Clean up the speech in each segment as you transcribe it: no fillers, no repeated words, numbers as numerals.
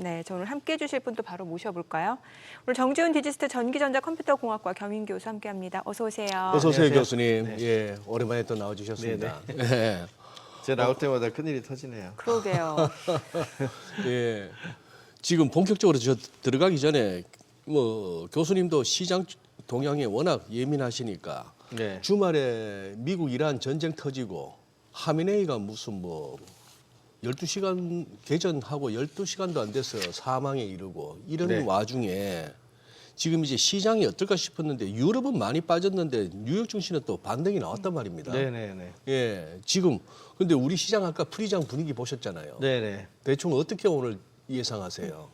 네, 저 오늘 함께해 주실 분 또 바로 모셔볼까요? 오늘 정지훈 디지스트 전기전자컴퓨터공학과 겸임 교수 함께합니다. 어서 오세요. 어서 오세요, 안녕하세요. 교수님. 네. 예, 오랜만에 또 나와주셨습니다. 네. 제가 나올 때마다 큰일이 터지네요. 그러게요. 예. 지금 본격적으로 저 들어가기 전에 뭐 교수님도 시장 동향에 워낙 예민하시니까 네. 주말에 미국 이란 전쟁 터지고 하미네이가 무슨 뭐 12시간 개전하고 12시간도 안 돼서 사망에 이르고 이런 네. 와중에 지금 이제 시장이 어떨까 싶었는데 유럽은 많이 빠졌는데 뉴욕 증시는 또 반등이 나왔단 말입니다. 네네네. 예, 지금 근데 우리 시장 아까 프리장 분위기 보셨잖아요. 네네. 대충 어떻게 오늘 예상하세요?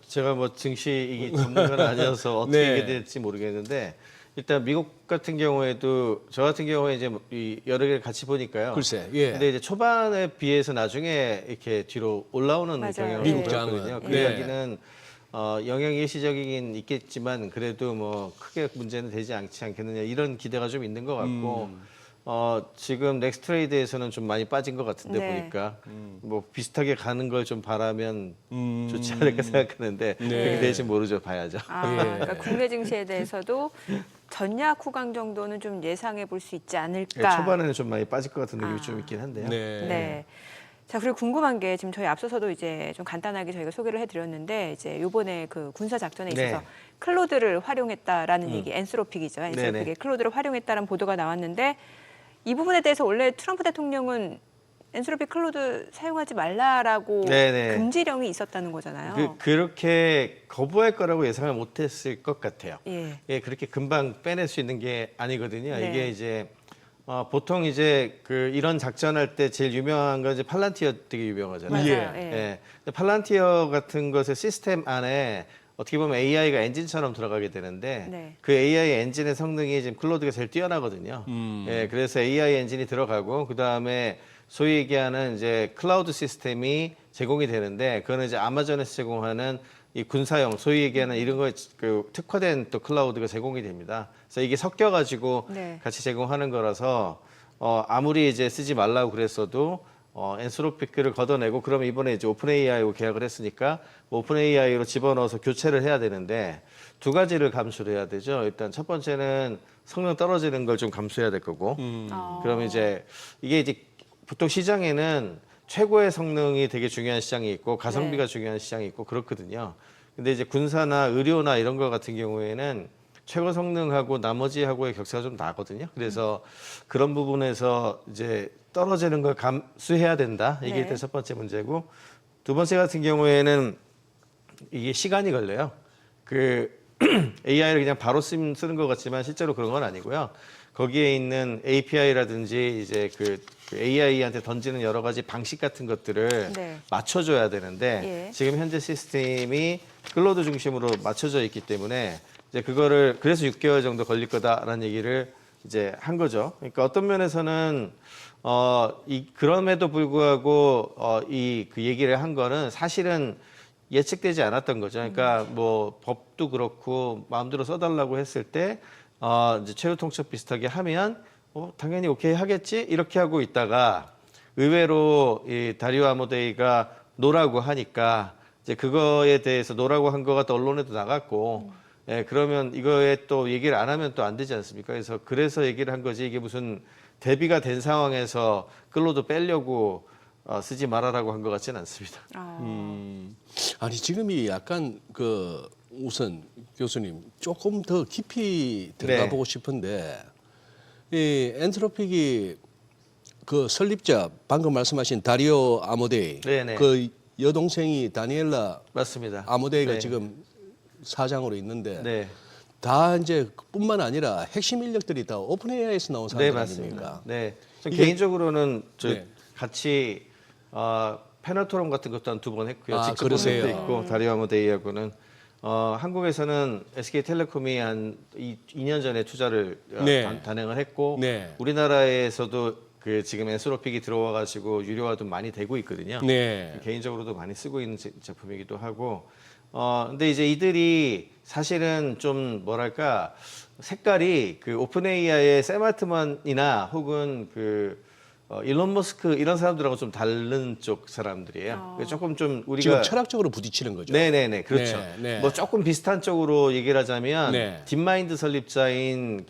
제가 뭐 증시 전문가는 아니어서 어떻게 네. 이게 될지 모르겠는데 일단 미국 같은 경우에도 저 같은 경우에 이제 이 여러 개를 같이 보니까요. 글쎄, 예. 근데 이제 초반에 비해서 나중에 이렇게 뒤로 올라오는 맞아요. 경향을 미국장은. 보였거든요. 그 네. 이야기는 영향이 일시적이긴 있겠지만 그래도 뭐 크게 문제는 되지 않겠느냐 이런 기대가 좀 있는 것 같고 지금 넥스트레이드에서는 좀 많이 빠진 것 같은데 네. 보니까 뭐 비슷하게 가는 걸 좀 바라면 좋지 않을까 생각하는데 그렇게 될지 모르죠. 봐야죠. 아, 예. 그러니까 국내 증시에 대해서도 전약 후강 정도는 좀 예상해 볼 수 있지 예, 않을까. 초반에는 좀 많이 빠질 것 같은 느낌이 좀 있긴 한데요. 네. 네. 자, 그리고 궁금한 게 지금 저희 앞서서도 이제 좀 간단하게 저희가 소개를 해드렸는데 이제 요번에 그 군사 작전에 있어서 네. 클로드를 활용했다라는 얘기, 엔스로픽이죠. 엔스로픽의 네네. 클로드를 활용했다는 보도가 나왔는데 이 부분에 대해서 원래 트럼프 대통령은 엔스로픽 클로드 사용하지 말라라고 네네. 금지령이 있었다는 거잖아요. 그렇게 거부할 거라고 예상을 못했을 것 같아요. 예. 예, 그렇게 금방 빼낼 수 있는 게 아니거든요. 네. 이게 이제 보통 이제 이런 작전할 때 제일 유명한 건 이제 팔란티어 되게 유명하잖아요. 맞아요. 예. 예. 예. 근데 팔란티어 같은 것의 시스템 안에 어떻게 보면 AI가 엔진처럼 들어가게 되는데 네. 그 AI 엔진의 성능이 지금 클로드가 제일 뛰어나거든요. 예, 그래서 AI 엔진이 들어가고 그 다음에 소위 얘기하는 이제 클라우드 시스템이 제공이 되는데 그거는 이제 아마존에서 제공하는 이 군사용 소위 얘기하는 이런 거에 특화된 또 클라우드가 제공이 됩니다. 그래서 이게 섞여가지고 네. 같이 제공하는 거라서 아무리 이제 쓰지 말라고 그랬어도 엔스로피크를 걷어내고 그러면 이번에 이제 오픈 AI하고 계약을 했으니까 뭐 오픈 AI로 집어넣어서 교체를 해야 되는데 두 가지를 감수를 해야 되죠. 일단 첫 번째는 성능 떨어지는 걸 좀 감수해야 될 거고 그러면 이제 이게 이제 보통 시장에는 최고의 성능이 되게 중요한 시장이 있고 가성비가 네. 중요한 시장이 있고 그렇거든요. 근데 이제 군사나 의료나 이런 거 같은 경우에는 최고 성능하고 나머지하고의 격차가 좀 나거든요. 그래서 그런 부분에서 이제 떨어지는 걸 감수해야 된다. 이게 네. 일단 첫 번째 문제고 두 번째 같은 경우에는 이게 시간이 걸려요. AI를 그냥 바로 쓰는 것 같지만 실제로 그런 건 아니고요. 거기에 있는 API라든지 이제 그 AI한테 던지는 여러 가지 방식 같은 것들을 네. 맞춰줘야 되는데 예. 지금 현재 시스템이 클로드 중심으로 맞춰져 있기 때문에 이제 그거를 그래서 6개월 정도 걸릴 거다라는 얘기를 이제 한 거죠. 그러니까 어떤 면에서는 그럼에도 불구하고 그 얘기를 한 거는 사실은 예측되지 않았던 거죠. 그러니까 뭐 법도 그렇고 마음대로 써달라고 했을 때 이제 최후 통첩 비슷하게 하면 당연히 오케이 하겠지 이렇게 하고 있다가 의외로 이 다리오 아모데이가 노라고 하니까 이제 그거에 대해서 노라고 한 거가 또 언론에도 나갔고 예, 그러면 이거에 또 얘기를 안 하면 또 안 되지 않습니까? 그래서 얘기를 한 거지 이게 무슨 대비가 된 상황에서 끌로도 빼려고 쓰지 말아라고 한 것 같지는 않습니다. 아니 지금이 약간 우선 교수님 조금 더 깊이 들어가 네. 보고 싶은데 이 엔트로픽이 그 설립자 방금 말씀하신 다리오 아모데이 네네. 그 여동생이 다니엘라 맞습니다. 아모데이가 네. 지금 사장으로 있는데 네. 다 이제 뿐만 아니라 핵심 인력들이 다 오픈 AI에서 나온 네, 사람들 맞습니다. 아닙니까? 네. 전 이게- 개인적으로는 네. 같이 패널 토론 같은 것도 한 2번 했고요. 아, 직접 본 그러세요? 적도 있고 다리오 아모데이하고는 한국에서는 SK텔레콤이 한 2년 전에 투자를 네. 단행을 했고 네. 우리나라에서도 지금 엔스로픽이 들어와가지고 유료화도 많이 되고 있거든요. 네. 개인적으로도 많이 쓰고 있는 제품이기도 하고 근데 이제 이들이 사실은 좀 뭐랄까 색깔이 그 오픈 AI의 샘 알트만이나 혹은 일론 머스크 이런 사람들하고 좀 다른 쪽 사람들이에요. 조금 좀 우리가 지금 철학적으로 부딪히는 거죠. 네네네 그렇죠. 네, 네. 뭐 조금 비슷한 쪽으로 얘기를 하자면 네. 딥마인드 설립자인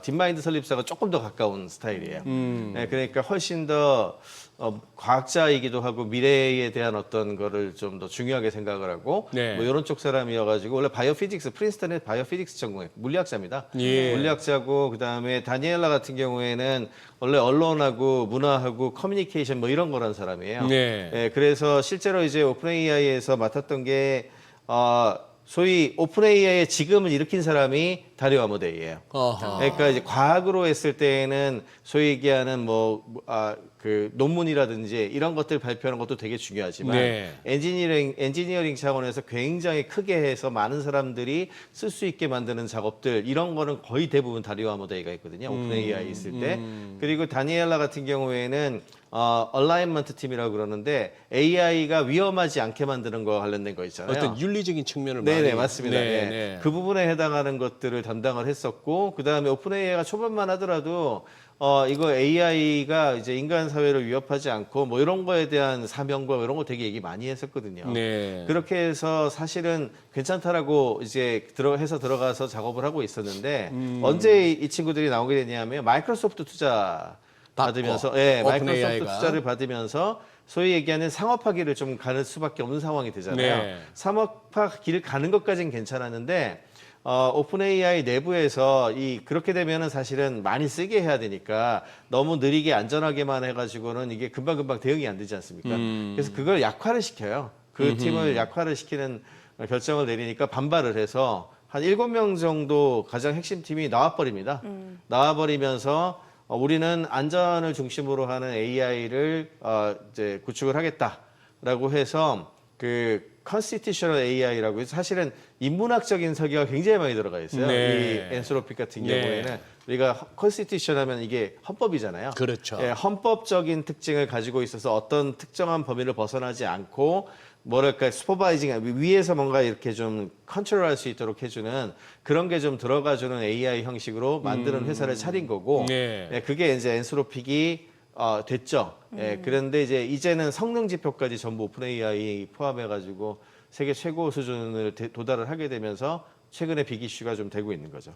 딥마인드 설립자가 조금 더 가까운 스타일이에요. 네, 그러니까 훨씬 더 과학자이기도 하고 미래에 대한 어떤 거를 좀 더 중요하게 생각을 하고 네. 뭐 이런 쪽 사람이어가지고 원래 바이오피직스 프린스턴의 바이오피직스 전공해 물리학자입니다. 예. 물리학자고 그다음에 다니엘라 같은 경우에는 원래 언론하고 문화하고 커뮤니케이션 뭐 이런 거란 사람이에요. 네. 예, 그래서 실제로 이제 오픈 AI에서 맡았던 게 소위 오픈 AI의 지금을 일으킨 사람이 다리오 아모데이예요. 어허. 그러니까 이제 과학으로 했을 때에는 소위 얘기하는 그 논문이라든지 이런 것들 발표하는 것도 되게 중요하지만 네. 엔지니어링 차원에서 굉장히 크게 해서 많은 사람들이 쓸 수 있게 만드는 작업들 이런 거는 거의 대부분 다리오 아모데이가 있거든요. 오픈 AI 있을 때. 그리고 다니엘라 같은 경우에는 얼라이먼트 팀이라고 그러는데 AI가 위험하지 않게 만드는 거 관련된 거 있잖아요. 어떤 윤리적인 측면을 네네 많이 맞습니다. 네, 예. 네. 그 부분에 해당하는 것들을 담당을 했었고 그 다음에 오픈 AI가 초반만 하더라도 이거 AI가 이제 인간 사회를 위협하지 않고 뭐 이런 거에 대한 사명과 이런 거 되게 얘기 많이 했었거든요. 네. 그렇게 해서 사실은 괜찮다라고 이제 들어가서 작업을 하고 있었는데 언제 이 친구들이 나오게 됐냐면 마이크로소프트 투자 받으면서 예, 오픈 마이크로소프트 AI가. 투자를 받으면서 소위 얘기하는 상업화 길을 좀 가는 수밖에 없는 상황이 되잖아요. 네. 상업화 길을 가는 것까지는 괜찮았는데 오픈 AI 내부에서 그렇게 되면은 사실은 많이 쓰게 해야 되니까 너무 느리게 안전하게만 해가지고는 이게 금방금방 대응이 안 되지 않습니까? 그래서 그걸 약화를 시켜요. 그 팀을 약화를 시키는 결정을 내리니까 반발을 해서 한 7명 정도 가장 핵심 팀이 나와버립니다. 나와버리면서 우리는 안전을 중심으로 하는 AI를 이제 구축을 하겠다라고 해서 그 constitutional AI라고 해서 사실은 인문학적인 설계가 굉장히 많이 들어가 있어요. 네. 이 엔스로피 같은 네. 경우에는 우리가 constitution 하면 이게 헌법이잖아요. 그렇죠. 예, 헌법적인 특징을 가지고 있어서 어떤 특정한 범위를 벗어나지 않고 뭐랄까 슈퍼바이징 위에서 뭔가 이렇게 좀 컨트롤할 수 있도록 해주는 그런 게 좀 들어가주는 AI 형식으로 만드는 회사를 차린 거고 네. 예, 그게 이제 엔스로픽이 됐죠. 예, 그런데 이제는 성능 지표까지 전부 오픈 AI 포함해가지고 세계 최고 수준을 도달을 하게 되면서 최근에 빅 이슈가 좀 되고 있는 거죠.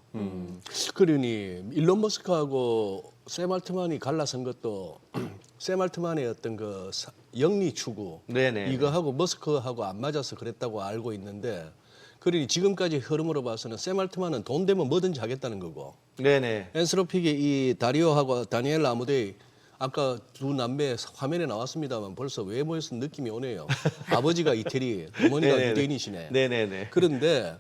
그러니 일론 머스크하고 샘 알트만이 갈라선 것도 샘 알트만의 어떤 그 영리 추구 네네. 이거하고 머스크하고 안 맞아서 그랬다고 알고 있는데 그러니 지금까지 흐름으로 봐서는 샘 알트만은 돈 되면 뭐든지 하겠다는 거고 네네. 엔스로픽의 이 다리오하고 다니엘라 아모데이 아까 두 남매 화면에 나왔습니다만 벌써 외모에서 느낌이 오네요. 아버지가 이태리, 어머니가 네네네. 유대인이시네. 네네네. 그런데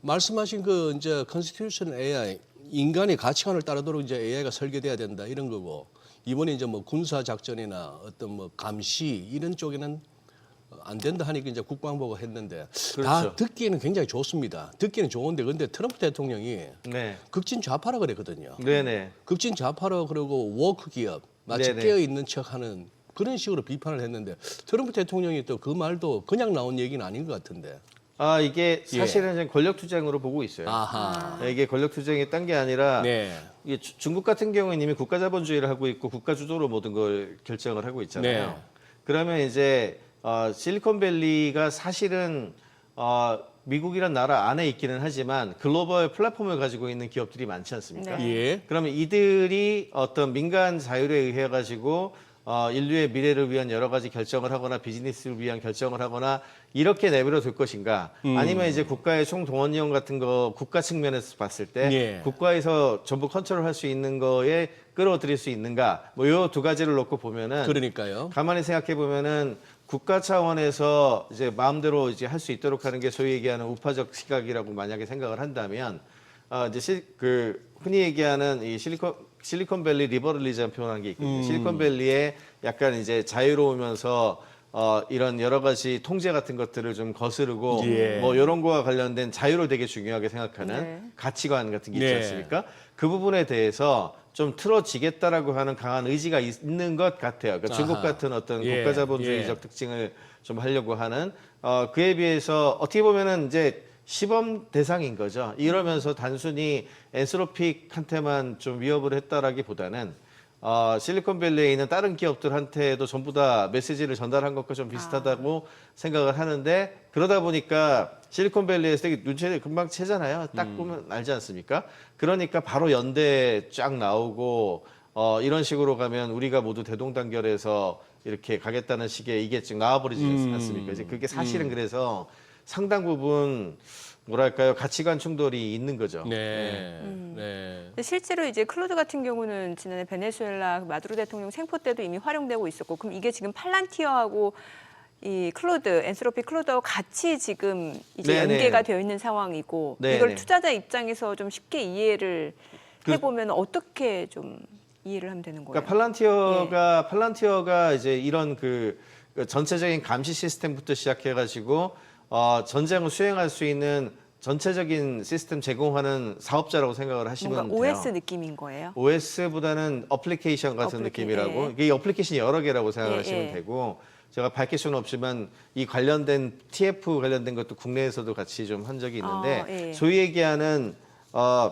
말씀하신 그 이제 컨스티튜션 AI 인간의 가치관을 따르도록 이제 AI가 설계돼야 된다 이런 거고 이번에 이제 뭐 군사 작전이나 어떤 뭐 감시 이런 쪽에는 안 된다 하니까 이제 국방부가 했는데 다 그렇죠. 듣기에는 굉장히 좋습니다. 듣기는 좋은데 근데 트럼프 대통령이 네. 극진 좌파라 그랬거든요. 네네. 극진 좌파라 그러고 워크 기업 마치 네네. 깨어 있는 척하는 그런 식으로 비판을 했는데 트럼프 대통령이 또 그 말도 그냥 나온 얘기는 아닌 것 같은데. 이게 사실은 이제 권력 투쟁으로 보고 있어요. 아하. 이게 권력 투쟁이 딴 게 아니라 네. 이게 중국 같은 경우는 이미 국가 자본주의를 하고 있고 국가 주도로 모든 걸 결정을 하고 있잖아요. 네. 그러면 이제 실리콘밸리가 사실은 미국이란 나라 안에 있기는 하지만 글로벌 플랫폼을 가지고 있는 기업들이 많지 않습니까? 네. 예. 그러면 이들이 어떤 민간 자율에 의해 가지고 인류의 미래를 위한 여러 가지 결정을 하거나 비즈니스를 위한 결정을 하거나 이렇게 내버려 둘 것인가 아니면 이제 국가의 총동원령 같은 거 국가 측면에서 봤을 때 예. 국가에서 전부 컨트롤할 수 있는 거에 끌어들일 수 있는가 뭐 요 두 가지를 놓고 보면은 그러니까요. 가만히 생각해 보면은 국가 차원에서 이제 마음대로 이제 할 수 있도록 하는 게 소위 얘기하는 우파적 시각이라고 만약에 생각을 한다면 이제 흔히 얘기하는 이 실리콘밸리 리버럴리즘 표현한 게 있거든요. 실리콘밸리에 약간 이제 자유로우면서 이런 여러 가지 통제 같은 것들을 좀 거스르고 예. 뭐 이런 거와 관련된 자유를 되게 중요하게 생각하는 네. 가치관 같은 게 있지 네. 않습니까? 그 부분에 대해서 좀 틀어지겠다라고 하는 강한 의지가 있는 것 같아요. 그러니까 중국 아하. 같은 어떤 예. 국가자본주의적 예. 특징을 좀 하려고 하는 그에 비해서 어떻게 보면은 이제 시범 대상인 거죠. 이러면서 단순히 엔스로픽한테만 좀 위협을 했다라기보다는 실리콘밸리에 있는 다른 기업들한테도 전부 다 메시지를 전달한 것과 좀 비슷하다고 생각을 하는데 그러다 보니까 실리콘밸리에서 되게 눈치를 금방 채잖아요. 딱 보면 알지 않습니까? 그러니까 바로 연대 쫙 나오고 이런 식으로 가면 우리가 모두 대동단결해서 이렇게 가겠다는 식의 이게 지금 나와버리지 않습니까? 이제 그게 사실은 그래서 상당 부분 뭐랄까요 가치관 충돌이 있는 거죠. 네. 네. 근데 실제로 이제 클로드 같은 경우는 지난해 베네수엘라 마두로 대통령 생포 때도 이미 활용되고 있었고, 그럼 이게 지금 팔란티어하고 이 클로드, 엔스로피 클로드하고 같이 지금 이제 네네. 연계가 되어 있는 상황이고, 네네. 이걸 투자자 입장에서 좀 쉽게 이해를 해보면 어떻게 좀 이해를 하면 되는 거예요? 그러니까 팔란티어가 이제 이런 그 전체적인 감시 시스템부터 시작해가지고 전쟁을 수행할 수 있는 전체적인 시스템 제공하는 사업자라고 생각을 하시면 뭔가 돼요. OS 느낌인 거예요? OS보다는 어플리케이션 같은 느낌이라고 이게 어플리케이션이 여러 개라고 생각하시면 되고 제가 밝힐 수는 없지만 이 관련된 TF 관련된 것도 국내에서도 같이 좀 한 적이 있는데 소위 얘기하는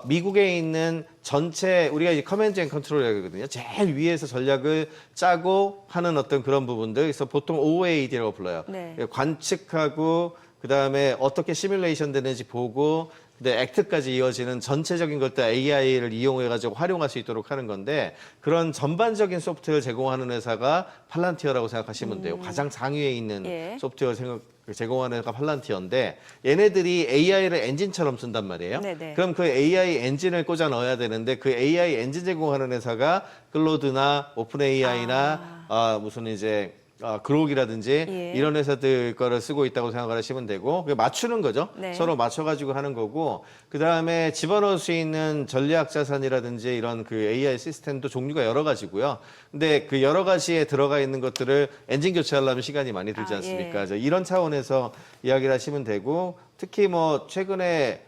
미국에 있는 전체 우리가 이제 커맨드 앤 컨트롤이라고 하거든요. 제일 위에서 전략을 짜고 하는 어떤 그런 부분들. 그래서 보통 OAD라고 불러요. 네. 관측하고 그다음에 어떻게 시뮬레이션 되는지 보고 근데 액트까지 이어지는 전체적인 것들 AI를 이용해 가지고 활용할 수 있도록 하는 건데 그런 전반적인 소프트웨어를 제공하는 회사가 팔란티어라고 생각하시면 돼요. 가장 상위에 있는 소프트웨어 제공하는 회사가 팔란티어인데 얘네들이 AI를 엔진처럼 쓴단 말이에요. 네네. 그럼 그 AI 엔진을 꽂아 넣어야 되는데 그 AI 엔진 제공하는 회사가 클로드나 오픈 AI나 무슨 이제 그록이라든지 이런 회사들 거를 쓰고 있다고 생각을 하시면 되고 맞추는 거죠. 네. 서로 맞춰가지고 하는 거고 그 다음에 집어넣을 수 있는 전략 자산이라든지 이런 그 AI 시스템도 종류가 여러 가지고요. 근데 그 여러 가지에 들어가 있는 것들을 엔진 교체하려면 시간이 많이 들지 않습니까? 그래서 이런 차원에서 이야기를 하시면 되고 특히 뭐 최근에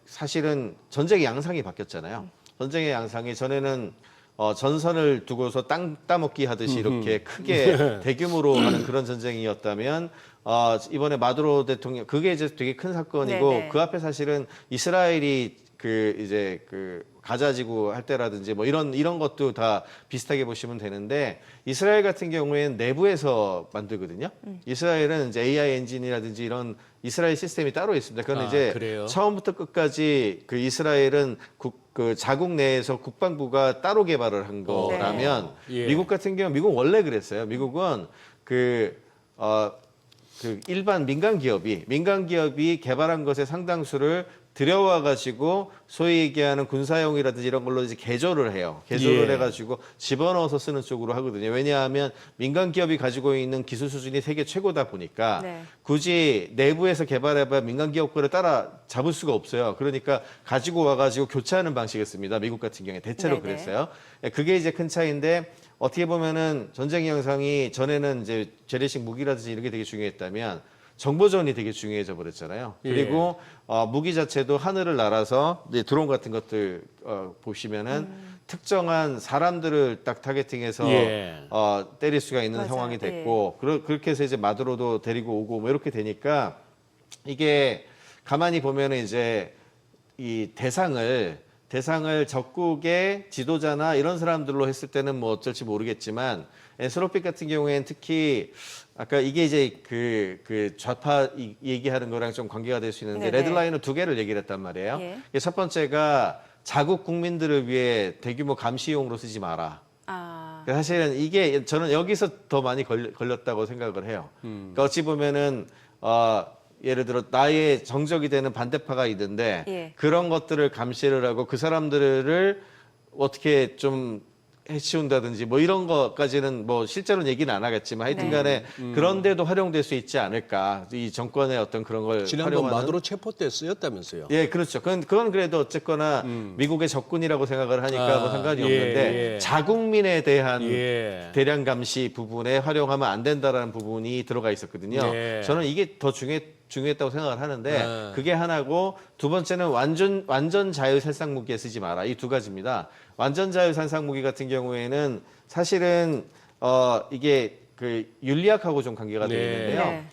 사실은 전쟁의 양상이 바뀌었잖아요. 전쟁의 양상이 전에는 전선을 두고서 땅 따먹기 하듯이 이렇게 크게 대규모로 하는 그런 전쟁이었다면 이번에 마두로 대통령 그게 이제 되게 큰 사건이고 네네. 그 앞에 사실은 이스라엘이 그 이제 그 가자지구 할 때라든지 뭐 이런 것도 다 비슷하게 보시면 되는데 이스라엘 같은 경우에는 내부에서 만들거든요. 이스라엘은 이제 AI 엔진이라든지 이런 이스라엘 시스템이 따로 있습니다. 그건 이제 그래요? 처음부터 끝까지 그 이스라엘은 그 자국 내에서 국방부가 따로 개발을 한 거라면 미국 같은 경우 미국 원래 그랬어요. 미국은 그 일반 민간 기업이 개발한 것의 상당수를 들여와 가지고 소위 얘기하는 군사용이라든지 이런 걸로 이제 개조를 해요. 개조를 해가지고 집어넣어서 쓰는 쪽으로 하거든요. 왜냐하면 민간 기업이 가지고 있는 기술 수준이 세계 최고다 보니까 굳이 내부에서 개발해봐야 민간 기업 거를 따라 잡을 수가 없어요. 그러니까 가지고 와가지고 교체하는 방식이었습니다. 미국 같은 경우에 대체로 그랬어요. 그게 이제 큰 차이인데 어떻게 보면은 전쟁 양상이 전에는 이제 재래식 무기라든지 이런 게 되게 중요했다면. 정보전이 되게 중요해져 버렸잖아요. 그리고 무기 자체도 하늘을 날아서 이제 드론 같은 것들 보시면은 특정한 사람들을 딱 타겟팅해서 때릴 수가 있는 상황이 됐고 그렇게 해서 이제 마두로도 데리고 오고 뭐 이렇게 되니까 이게 가만히 보면은 이제 이 대상을 적국의 지도자나 이런 사람들로 했을 때는 뭐 어쩔지 모르겠지만 엔스로피 같은 경우에는 특히 아까 이게 이제 그 좌파 얘기하는 거랑 좀 관계가 될 수 있는데 레드라인은 두 개를 얘기를 했단 말이에요. 첫 번째가 자국 국민들을 위해 대규모 감시용으로 쓰지 마라. 사실은 이게 저는 여기서 더 많이 걸렸다고 생각을 해요. 그러니까 어찌 보면은 예를 들어 나의 정적이 되는 반대파가 있는데 그런 것들을 감시를 하고 그 사람들을 어떻게 좀 해치운다든지 뭐 이런 것까지는 뭐 실제로는 얘기는 안 하겠지만 하여튼간에 그런 데도 활용될 수 있지 않을까 이 정권의 어떤 그런 걸 지난번 활용하는 마두로 체포 때 쓰였다면서요? 예, 그렇죠. 그건 그래도 어쨌거나 미국의 적군이라고 생각을 하니까 뭐 상관이 없는데 자국민에 대한 대량 감시 부분에 활용하면 안 된다라는 부분이 들어가 있었거든요. 저는 이게 더 중요했다고 생각을 하는데 그게 하나고 두 번째는 완전 자유 살상 무기에 쓰지 마라. 이 두 가지입니다. 완전 자유 살상 무기 같은 경우에는 사실은 이게 그 윤리학하고 좀 관계가 되어 있는데요.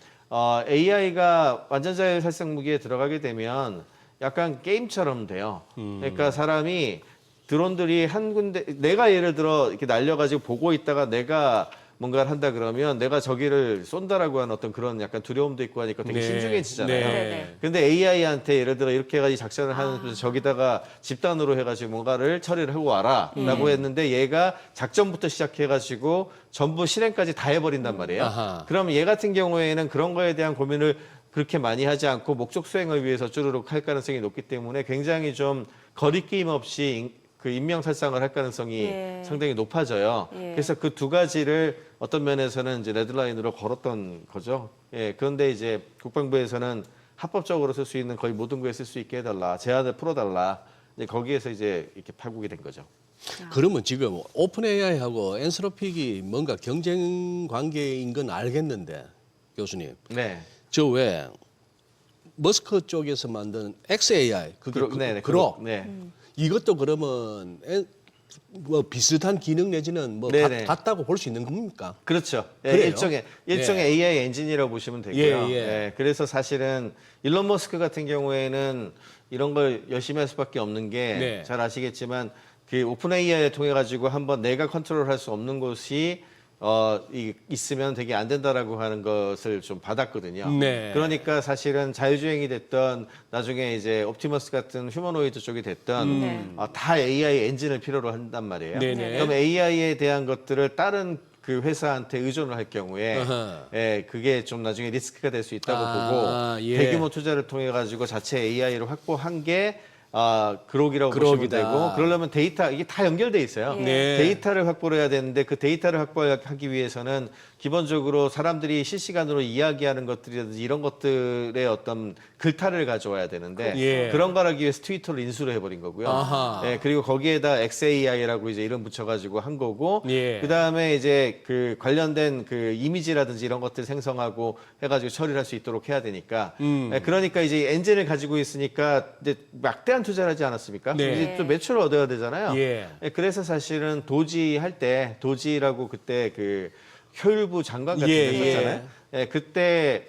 AI가 완전 자유 살상 무기에 들어가게 되면 약간 게임처럼 돼요. 그러니까 사람이 드론들이 한 군데 내가 예를 들어 이렇게 날려가지고 보고 있다가 내가 뭔가를 한다 그러면 내가 저기를 쏜다라고 하는 어떤 그런 약간 두려움도 있고 하니까 되게 네. 신중해지잖아요. 네. 근데 AI한테 예를 들어 이렇게 해가지고 작전을 하는 저기다가 집단으로 해가지고 뭔가를 처리를 하고 와라라고 했는데 얘가 작전부터 시작해가지고 전부 실행까지 다 해버린단 말이에요. 아하. 그럼 얘 같은 경우에는 그런 거에 대한 고민을 그렇게 많이 하지 않고 목적 수행을 위해서 쭈르륵 할 가능성이 높기 때문에 굉장히 좀 거리낌 없이 그 인명살상을 할 가능성이 예. 상당히 높아져요. 예. 그래서 그 두 가지를 어떤 면에서는 이제 레드라인으로 걸었던 거죠. 예, 그런데 이제 국방부에서는 합법적으로 쓸 수 있는 거의 모든 거에 쓸 수 있게 해달라, 제한을 풀어달라. 이제 거기에서 이제 이렇게 파국이 된 거죠. 그러면 지금 오픈 AI하고 엔스로픽이 뭔가 경쟁 관계인 건 알겠는데 교수님, 네. 저 왜 머스크 쪽에서 만든 XAI 그게 네네, 그로 네. 이것도 그러면 뭐 비슷한 기능 내지는 뭐 네네. 같다고 볼 수 있는 겁니까? 그렇죠. 예, 그래요? 일종의 예. AI 엔진이라고 보시면 되고요. 예, 예. 예, 그래서 사실은 일론 머스크 같은 경우에는 이런 걸 열심히 할 수밖에 없는 게 잘 네. 아시겠지만 그 오픈 AI를 통해 가지고 한번 내가 컨트롤할 수 없는 곳이 있으면 되게 안 된다라고 하는 것을 좀 받았거든요. 네. 그러니까 사실은 자율주행이 됐던 나중에 이제 옵티머스 같은 휴머노이드 쪽이 됐던 네. 다 AI 엔진을 필요로 한단 말이에요. 네네. 그럼 AI에 대한 것들을 다른 그 회사한테 의존을 할 경우에 어허. 그게 좀 나중에 리스크가 될 수 있다고 아, 보고 예. 대규모 투자를 통해 가지고 자체 AI를 확보한 게 그록이라고 보시면 그록이다. 되고 그러려면 데이터 이게 다 연결돼 있어요. 예. 네. 데이터를 확보를 해야 되는데 그 데이터를 확보하기 위해서는 기본적으로 사람들이 실시간으로 이야기하는 것들이라든지 이런 것들의 어떤 글탈을 가져와야 되는데 예. 그런 걸 하기 위해서 트위터를 인수를 해버린 거고요. 아하. 예, 그리고 거기에다 XAI라고 이제 이름 붙여가지고 한 거고 예. 그 다음에 이제 그 관련된 그 이미지라든지 이런 것들 생성하고 해가지고 처리를 할 수 있도록 해야 되니까 예, 그러니까 이제 엔진을 가지고 있으니까 이제 막대한 투자를 하지 않았습니까? 네. 이제 또 매출을 얻어야 되잖아요. 예. 예, 그래서 사실은 도지 할 때 도지라고 그때 그 효율부 장관 같은 예, 데 있었잖아요. 예, 그때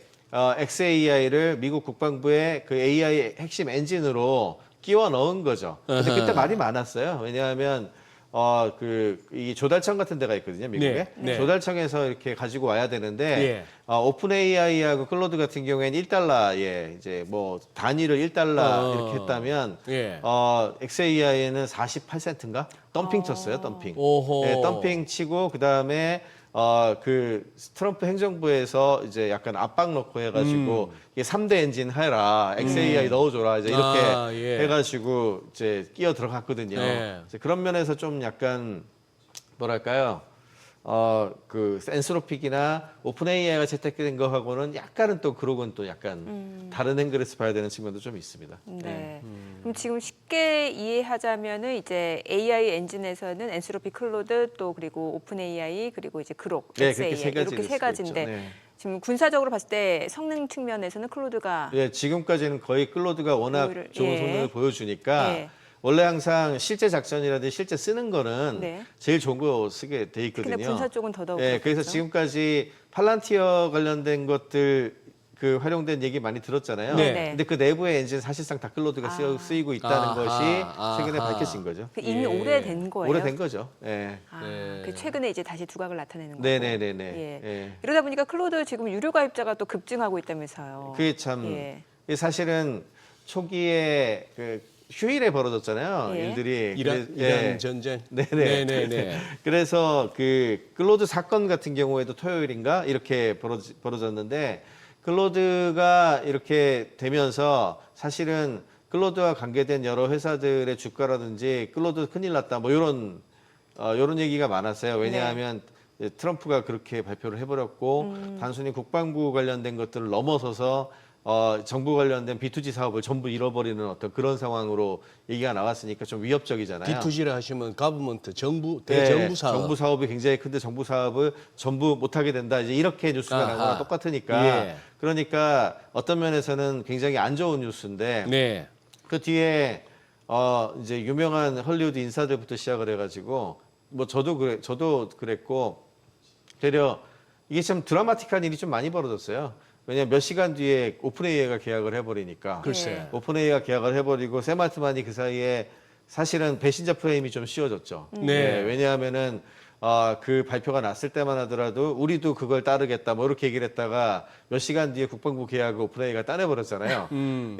XAI를 미국 국방부의 그 AI 핵심 엔진으로 끼워 넣은 거죠. 근데 그때 말이 많았어요. 왜냐하면 이 조달청 같은 데가 있거든요, 미국에. 네, 네. 조달청에서 이렇게 가지고 와야 되는데 예. 오픈 AI하고 클로드 같은 경우에는 1달러에 이제 뭐 단위를 1달러 이렇게 했다면 예. XAI에는 48센트인가? 덤핑 쳤어요, 덤핑. 오호. 네, 덤핑 치고 그다음에 그 트럼프 행정부에서 이제 약간 압박 넣고 해가지고 이게 3대 엔진 해라, XAI 넣어줘라 이제 이렇게 아, 예. 해가지고 이제 끼어 들어갔거든요. 네. 이제 그런 면에서 좀 약간 뭐랄까요? 그 엔스로픽이나 오픈 AI가 채택된 거하고는 약간은 또 그러고는 또 약간 다른 앵글에서 봐야 되는 측면도 좀 있습니다. 네. 그럼 지금 쉽게 이해하자면은 이제 AI 엔진에서는 엔스로피 클로드 또 그리고 오픈 AI 그리고 이제 그록 네, XAI 그렇게 세 가지를 이렇게 세 쓰고 가지인데 있죠. 네. 지금 군사적으로 봤을 때 성능 측면에서는 클로드가 예, 지금까지는 거의 클로드가 워낙 오히려- 좋은 예. 성능을 보여주니까 예. 원래 항상 실제 작전이라든지 실제 쓰는 거는 네. 제일 좋은 거 쓰게 돼 있거든요. 근데 군사 쪽은 더더욱 예, 그래서 그렇겠죠? 지금까지 팔란티어 관련된 것들 그 활용된 얘기 많이 들었잖아요. 네. 근데 그 내부의 엔진 사실상 다 클로드가 쓰이고 있다는 아하, 것이 최근에 아하. 밝혀진 거죠. 그 이미 예. 오래된 거예요. 오래된 거죠. 예. 아, 네. 그 최근에 이제 다시 두각을 나타내는 거고. 네네네네. 예. 예. 이러다 보니까 클로드 지금 유료 가입자가 또 급증하고 있다면서요. 그게 참 예. 이게 사실은 초기에 그 휴일에 벌어졌잖아요. 예. 일들이. 이란 예. 전쟁. 네네. 네네네. 그래서 그 클로드 사건 같은 경우에도 토요일인가 이렇게 벌어졌는데 클로드가 이렇게 되면서 사실은 클로드와 관계된 여러 회사들의 주가라든지 클로드 큰일 났다 뭐 이런 얘기가 많았어요. 왜냐하면 트럼프가 그렇게 발표를 해버렸고 단순히 국방부 관련된 것들을 넘어서서 정부 관련된 B2G 사업을 전부 잃어버리는 어떤 그런 상황으로 얘기가 나왔으니까 좀 위협적이잖아요. B2G를 하시면 가버먼트 정부 네, 대정부 사업. 정부 사업이 굉장히 큰데 정부 사업을 전부 못하게 된다. 이제 이렇게 뉴스가 아하. 나는 거랑 똑같으니까. 예. 그러니까 어떤 면에서는 굉장히 안 좋은 뉴스인데 네. 그 뒤에 이제 유명한 헐리우드 인사들부터 시작을 해가지고 뭐 저도 그랬고 되려 이게 참 드라마틱한 일이 좀 많이 벌어졌어요. 왜냐면 몇 시간 뒤에 오픈 AI가 계약을 해버리니까. 글쎄. 예. 오픈 AI가 계약을 해버리고 샘 알트만이 그 사이에 사실은 배신자 프레임이 좀 씌워졌죠. 네. 왜냐하면은 그 발표가 났을 때만 하더라도 우리도 그걸 따르겠다 뭐 이렇게 얘기를 했다가 몇 시간 뒤에 국방부 계약을 오픈AI가 따내버렸잖아요.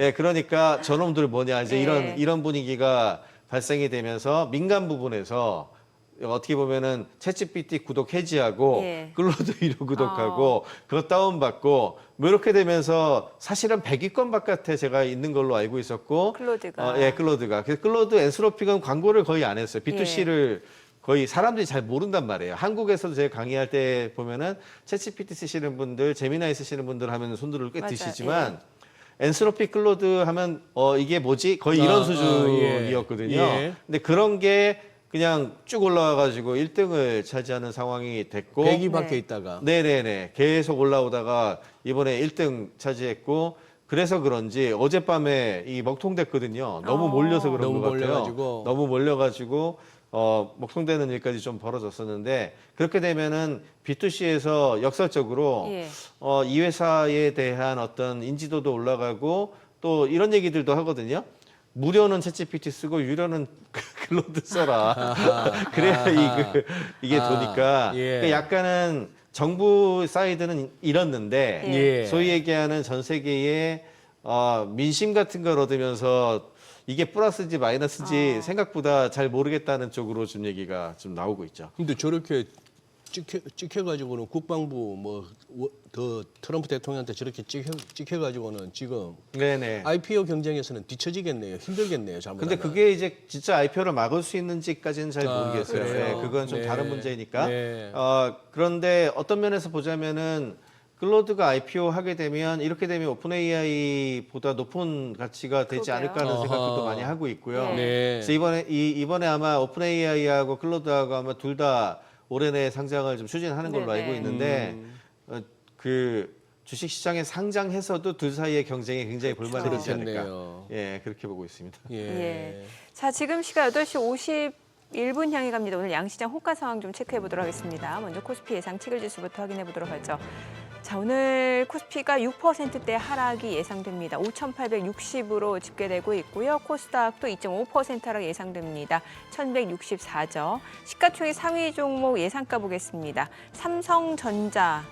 예, 그러니까 저놈들 뭐냐 이제 네. 이런 분위기가 발생이 되면서 민간 부분에서 어떻게 보면은 챗GPT 구독 해지하고 예. 클로드 위로 구독하고 그거 다운받고 뭐 이렇게 되면서 사실은 100위권 바깥에 제가 있는 걸로 알고 있었고 클로드가. 예, 클로드가. 그래서 클로드 엔스로픽은 광고를 거의 안 했어요. B2C를 거의 사람들이 잘 모른단 말이에요. 한국에서도 제가 강의할 때 보면은 챗GPT 쓰시는 분들, 제미나이 쓰시는 분들 하면 손들을 꽤 맞아요. 드시지만 엔스로픽 클로드 하면 이게 뭐지? 거의 이런 수준이었거든요. 예. 근데 그런 게 그냥 쭉 올라와가지고 1등을 차지하는 상황이 됐고 100위 밖에 네. 있다가 네네네. 계속 올라오다가 이번에 1등 차지했고 그래서 그런지 어젯밤에 이 먹통됐거든요. 너무 몰려서 그런 너무 것 같아요. 몰려가지고. 너무 몰려가지고 먹통되는 일까지 좀 벌어졌었는데 그렇게 되면은 B2C에서 역설적으로 예. 이 회사에 대한 어떤 인지도도 올라가고 또 이런 얘기들도 하거든요. 무료는 챗GPT 쓰고 유료는 클로드 써라. 그래야 이게 도니까. 예. 그러니까 약간은 정부 사이드는 잃었는데 예. 소위 얘기하는 전 세계의 민심 같은 걸 얻으면서 이게 플러스지 마이너스지 생각보다 잘 모르겠다는 쪽으로 좀 얘기가 좀 나오고 있죠. 근데 저렇게 찍혀가지고는 국방부 뭐 더 트럼프 대통령한테 저렇게 찍혀가지고는 지금 네네. IPO 경쟁에서는 뒤처지겠네요. 힘들겠네요. 잘못하면. 근데 그게 이제 진짜 IPO를 막을 수 있는지까지는 잘 모르겠어요. 그래요? 네, 그건 좀 네. 다른 문제니까. 네. 그런데 어떤 면에서 보자면은 클로드가 IPO 하게 되면 이렇게 되면 오픈AI보다 높은 가치가 되지 그러게요. 않을까 하는 생각도 어허. 많이 하고 있고요. 네. 네. 그래서 이번에 아마 오픈AI하고 클로드하고 아마 둘 다 올해 내에 상장을 좀 추진하는 걸로 네네. 알고 있는데 그 주식 시장에 상장해서도 둘 사이의 경쟁이 굉장히 볼만해지지 않을까. 그렇겠네요. 예, 그렇게 보고 있습니다. 예. 예. 자, 지금 시각 8시 51분 향해 갑니다. 오늘 양시장 호가 상황 좀 체크해 보도록 하겠습니다. 먼저 코스피 예상 체결 지수부터 확인해 보도록 하죠. 자, 오늘 코스피가 6%대 하락이 예상됩니다. 5,860으로 집계되고 있고요. 코스닥도 2.5% 하락 예상됩니다. 1,164죠. 시가총액 상위 종목 예상가 보겠습니다. 삼성전자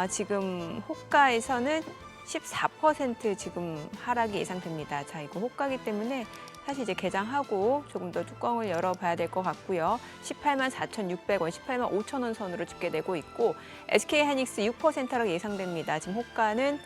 지금 호가에서는 14% 지금 하락이 예상됩니다. 자, 이거 호가기 때문에 사실 이제 개장하고 조금 더 뚜껑을 열어봐야 될 것 같고요. 18만 4,600원, 18만 5천 원 선으로 집계되고 있고 SK하이닉스 6% 하락 예상됩니다. 지금 호가는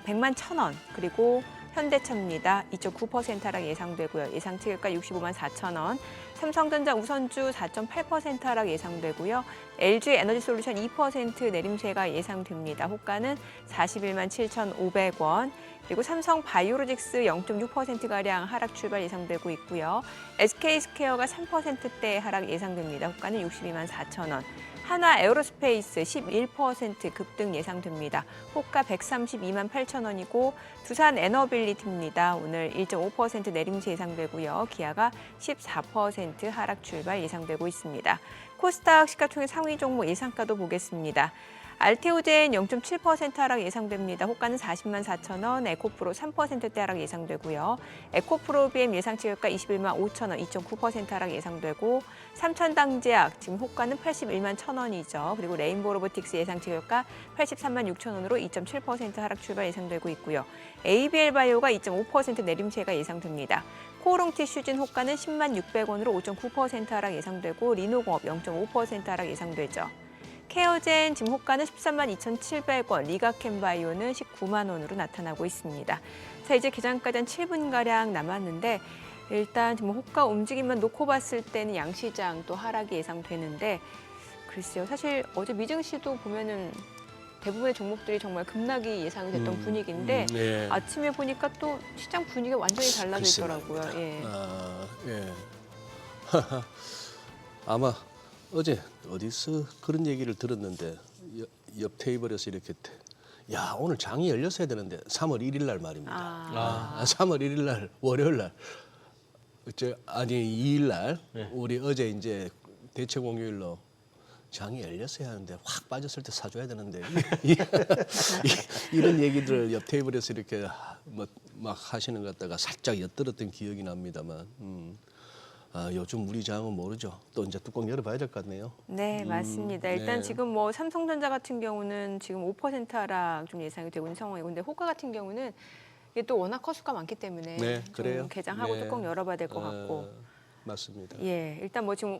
100만 1,000원 그리고 현대차입니다. 2.9% 하락 예상되고요. 예상 체결가 65만 4천 원. 삼성전자 우선주 4.8% 하락 예상되고요. LG 에너지솔루션 2% 내림세가 예상됩니다. 호가는 41만 7,500원. 그리고 삼성 바이오로직스 0.6%가량 하락 출발 예상되고 있고요. SK스퀘어가 3%대 하락 예상됩니다. 호가는 62만 4천 원. 하나 에어로스페이스 11% 급등 예상됩니다. 호가 132만 8천 원이고 두산 에너빌리티입니다. 오늘 1.5% 내림세 예상되고요. 기아가 14% 하락 출발 예상되고 있습니다. 코스닥 시가총액 상위 종목 예상가도 보겠습니다. 알테오젠 0.7% 하락 예상됩니다. 호가는 40만 4천 원, 에코프로 3%대 하락 예상되고요. 에코프로비엠 예상 체결가 21만 5천 원, 2.9% 하락 예상되고 삼천당제약 지금 호가는 81만 1천 원이죠. 그리고 레인보로보틱스 예상 체결가 83만 6천 원으로 2.7% 하락 출발 예상되고 있고요. ABL바이오가 2.5% 내림세가 예상됩니다. 코오롱티슈진 호가는 10만 600원으로 5.9% 하락 예상되고 리노공업 0.5% 하락 예상되죠. 케어젠 지금 호가는 13만 2,700원, 리가캠바이오는 19만 원으로 나타나고 있습니다. 자, 이제 개장까지 한 7분가량 남았는데 일단 지금 호가 움직임만 놓고 봤을 때는 양시장 또 하락이 예상되는데 글쎄요. 사실 어제 미증시도 보면은 대부분의 종목들이 정말 급락이 예상이 됐던 분위기인데 네. 아침에 보니까 또 시장 분위기가 완전히 달라져 글쎄 있더라고요. 예. 예. 아마 어제 어디서 그런 얘기를 들었는데 옆 테이블에서 이렇게 야 오늘 장이 열렸어야 되는데 3월 1일 날 말입니다. 3월 1일 날 월요일 날 아니 2일 날 우리 어제 이제 대체 공휴일로 장이 열렸어야 하는데 확 빠졌을 때 사줘야 되는데 이런 얘기들 옆 테이블에서 이렇게 뭐 막 하시는 것 같다가 살짝 엿들었던 기억이 납니다만 요즘 우리 장은 모르죠. 또 이제 뚜껑 열어봐야 될 것 같네요. 네, 맞습니다. 일단 네. 지금 뭐 삼성전자 같은 경우는 지금 5% 하락 좀 예상이 되고 있는 상황이고, 근데 호가 같은 경우는 이게 또 워낙 커수가 많기 때문에 네, 좀 그래요. 개장하고 네. 뚜껑 열어봐야 될 것 같고, 맞습니다. 예, 일단 뭐 지금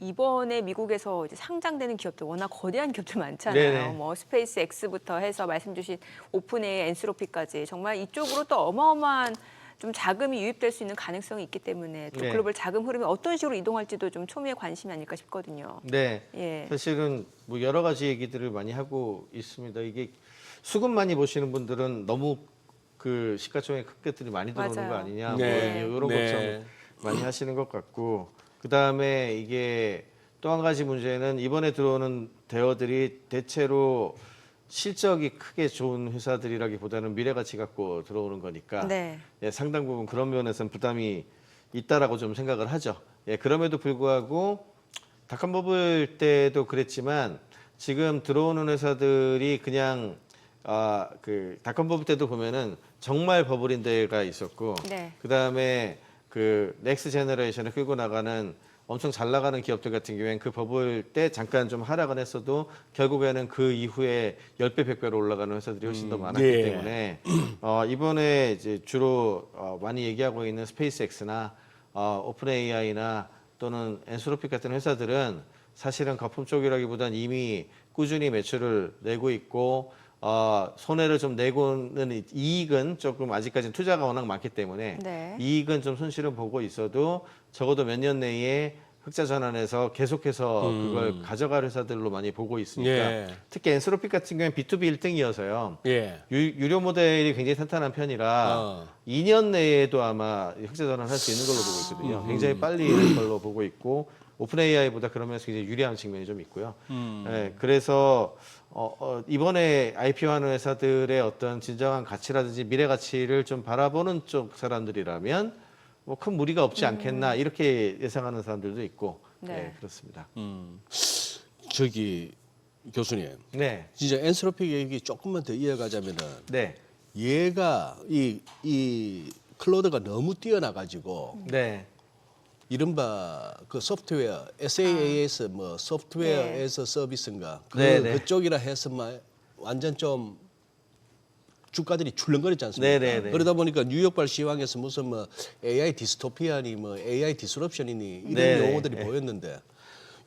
이번에 미국에서 이제 상장되는 기업들 워낙 거대한 기업들 많잖아요. 네네. 뭐 스페이스 X부터 해서 말씀 주신 오픈AI, 엔스로피까지 정말 이쪽으로 또 어마어마한 좀 자금이 유입될 수 있는 가능성이 있기 때문에 또 네. 글로벌 자금 흐름이 어떤 식으로 이동할지도 좀 초미의 관심이 아닐까 싶거든요. 네. 예. 사실은 뭐 여러 가지 얘기들을 많이 하고 있습니다. 이게 수급 많이 보시는 분들은 너무 그 시가총액 큰 것들이 많이 들어오는 맞아요. 거 아니냐, 네. 뭐 이런 걱정 많이 하시는 것 같고, 그 다음에 이게 또 한 가지 문제는 이번에 들어오는 대어들이 대체로 실적이 크게 좋은 회사들이라기보다는 미래가치 갖고 들어오는 거니까 네. 예, 상당 부분 그런 면에서는 부담이 있다라고 좀 생각을 하죠. 예, 그럼에도 불구하고 닷컴버블 때도 그랬지만 지금 들어오는 회사들이 그냥 그 닷컴버블 때도 보면은 정말 버블인 데가 있었고 네. 그다음에 그 넥스트 제너레이션을 끌고 나가는 엄청 잘 나가는 기업들 같은 경우에는 그 버블 때 잠깐 좀 하락은 했어도 결국에는 그 이후에 10배, 100배로 올라가는 회사들이 훨씬 더 많았기 예. 때문에 이번에 이제 주로 많이 얘기하고 있는 스페이스X나 오픈 AI나 또는 엔스로픽 같은 회사들은 사실은 거품 쪽이라기보다는 이미 꾸준히 매출을 내고 있고 손해를 좀 내고는 이익은 조금 아직까지는 투자가 워낙 많기 때문에 네. 이익은 좀 손실을 보고 있어도 적어도 몇 년 내에 흑자 전환해서 계속해서 그걸 가져갈 회사들로 많이 보고 있으니까 예. 특히 엔스로픽 같은 경우는 B2B 1등이어서요. 예. 유료 모델이 굉장히 탄탄한 편이라 2년 내에도 아마 흑자 전환할 수 있는 걸로 보고 있거든요. 굉장히 빨리 할 걸로 보고 있고 오픈 AI보다 그러면서 굉장히 유리한 측면이 좀 있고요. 예, 그래서 이번에 IPO하는 회사들의 어떤 진정한 가치라든지 미래 가치를 좀 바라보는 쪽 사람들이라면 뭐 큰 무리가 없지 않겠나 이렇게 예상하는 사람들도 있고 네. 네, 그렇습니다. 저기 교수님, 네, 진짜 엔스로픽 얘기 조금만 더 이어가자면은 네, 얘가 이 클로드가 너무 뛰어나가지고 네, 이른바 그 소프트웨어 SaaS 뭐 소프트웨어 네. 에서 서비스인가 네, 네. 그쪽이라 해서 완전 좀 주가들이 출렁거렸지 않습니까? 네, 네, 네. 그러다 보니까 뉴욕발 시황에서 무슨 뭐 AI 디스토피아니 뭐 AI 디스럽션이니 이런 네, 네. 용어들이 보였는데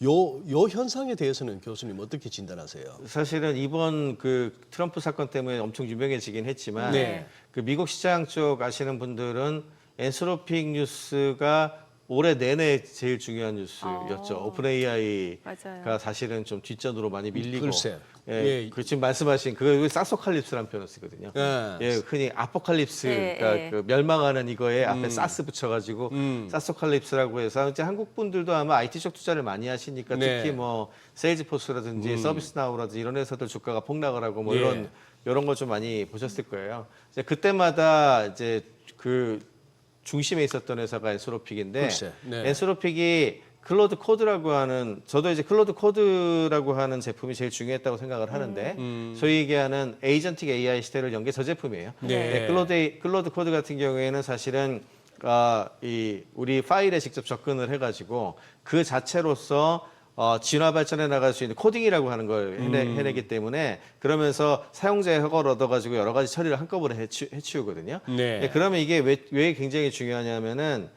요 현상에 대해서는 교수님 어떻게 진단하세요? 사실은 이번 그 트럼프 사건 때문에 엄청 유명해지긴 했지만 네. 그 미국 시장 쪽 아시는 분들은 엔스로픽 뉴스가 올해 내내 제일 중요한 뉴스였죠. 오픈 AI가 맞아요. 사실은 좀 뒷전으로 많이 밀리고. 글쎄. 예, 예. 그 지금 말씀하신 그 사소칼립스라는 표현을 쓰거든요. 예. 예, 흔히 아포칼립스, 예, 그러니까 예. 그 멸망하는 이거에 앞에 사스 붙여가지고 사소칼립스라고 해서 이제 한국 분들도 아마 IT 쪽 투자를 많이 하시니까 네. 특히 뭐 세일즈포스라든지 서비스나우라든지 이런 회사들 주가가 폭락을 하고 뭐 예. 이런 거 좀 많이 보셨을 거예요. 이제 그때마다 이제 그 중심에 있었던 회사가 엔스로픽인데 글쎄, 네. 엔스로픽이 클로드 코드라고 하는 저도 이제 클로드 코드라고 하는 제품이 제일 중요했다고 생각을 하는데 소위 얘기하는 에이전틱 AI 시대를 연 게 저 제품이에요. 네. 클로드 코드 같은 경우에는 사실은 이 우리 파일에 직접 접근을 해가지고 그 자체로서 진화 발전해 나갈 수 있는 코딩이라고 하는 걸 해내기 때문에 그러면서 사용자의 허가를 얻어가지고 여러 가지 처리를 한꺼번에 해치우거든요. 네. 예, 그러면 이게 왜 굉장히 중요하냐면은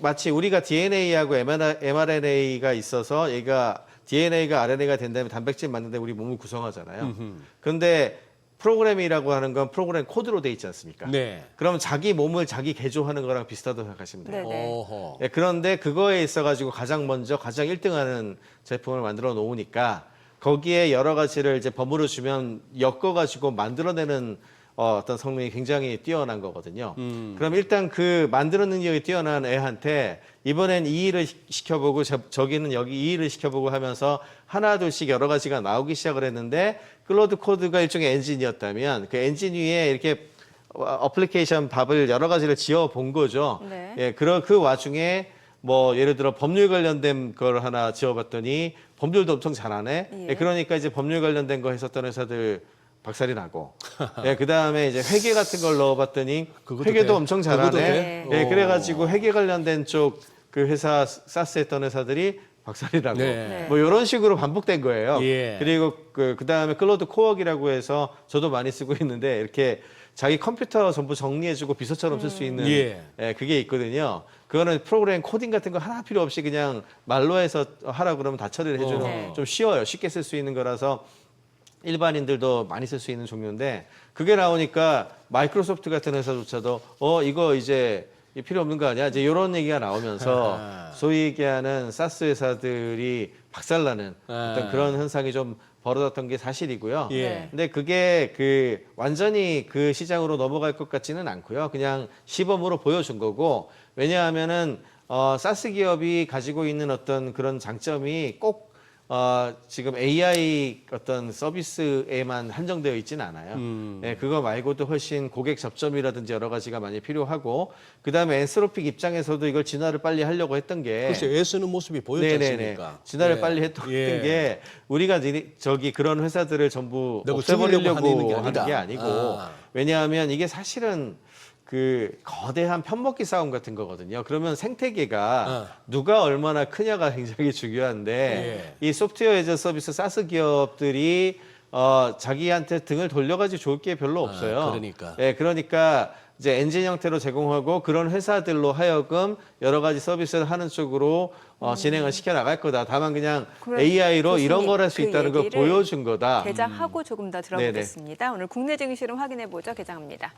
마치 우리가 DNA하고 mRNA가 있어서 얘가 DNA가 RNA가 된다면 단백질 만드는데 우리 몸을 구성하잖아요. 그런데 프로그램이라고 하는 건 프로그램 코드로 돼 있지 않습니까? 네. 그러면 자기 몸을 자기 개조하는 거랑 비슷하다고 생각하시면 돼요. 네, 네. 어허. 예, 그런데 그거에 있어가지고 가장 먼저 가장 1등하는 제품을 만들어 놓으니까 거기에 여러 가지를 이제 버무려 주면 엮어가지고 만들어내는 어떤 성능이 굉장히 뛰어난 거거든요. 그럼 일단 그 만드는 능력이 뛰어난 애한테 이번엔 이 일을 시켜보고 저기는 여기 이 일을 시켜보고 하면서 하나 둘씩 여러 가지가 나오기 시작을 했는데 클로드 코드가 일종의 엔진이었다면 그 엔진 위에 이렇게 어플리케이션 밥을 여러 가지를 지어 본 거죠. 네. 예, 그 와중에 뭐 예를 들어 법률 관련된 걸 하나 지어봤더니 법률도 엄청 잘하네. 예. 예, 그러니까 이제 법률 관련된 거 했었던 회사들 박살이 나고, 예, 그 다음에 이제 회계 같은 걸 넣어봤더니 그것도 회계도 돼? 엄청 그것도 잘하네. 돼? 예, 그래가지고 회계 관련된 쪽 그 회사 사스 했던 회사들이 박살이 나고, 네. 뭐 이런 식으로 반복된 거예요. 예. 그리고 그 다음에 클로드 코웍이라고 해서 저도 많이 쓰고 있는데 이렇게 자기 컴퓨터 전부 정리해주고 비서처럼 쓸 수 있는 예. 예, 그게 있거든요. 그거는 프로그램 코딩 같은 거 하나 필요 없이 그냥 말로 해서 하라 그러면 다 처리를 해주는 네. 좀 쉬워요. 쉽게 쓸 수 있는 거라서 일반인들도 많이 쓸 수 있는 종류인데 그게 나오니까 마이크로소프트 같은 회사조차도 이거 이제 필요 없는 거 아니야? 이제 이런 얘기가 나오면서 소위 얘기하는 사스 회사들이 박살나는 어떤 그런 현상이 좀 벌어졌던 게 사실이고요. 예. 근데 그게 그 완전히 그 시장으로 넘어갈 것 같지는 않고요. 그냥 시범으로 보여준 거고 왜냐하면은 사스 기업이 가지고 있는 어떤 그런 장점이 꼭 지금 AI 어떤 서비스에만 한정되어 있지는 않아요. 예, 그거 말고도 훨씬 고객 접점이라든지 여러 가지가 많이 필요하고 그다음에 엔스로픽 입장에서도 이걸 진화를 빨리 하려고 했던 게 글쎄 애쓰는 모습이 보였지 않습니까? 진화를 예. 빨리 했던 예. 게 우리가 저기 그런 회사들을 전부 내가 죽이려고 없애버리려고 하는 게 하는 게 아니다. 아니고 아. 왜냐하면 이게 사실은 그 거대한 편먹기 싸움 같은 거거든요. 그러면 생태계가 누가 얼마나 크냐가 굉장히 중요한데 이 소프트웨어 애저 서비스 사스 기업들이 자기한테 등을 돌려가지고 좋을 게 별로 없어요. 그러니까. 예, 그러니까 이제 엔진 형태로 제공하고 그런 회사들로 하여금 여러 가지 서비스를 하는 쪽으로 진행을 시켜 나갈 거다. 다만 그냥 그럼 AI로 이런 교수님, 걸 할 수 그 있다는 걸 얘기를 보여준 거다. 개장하고 조금 더 들어보겠습니다. 오늘 국내 증시를 확인해 보죠. 개장합니다.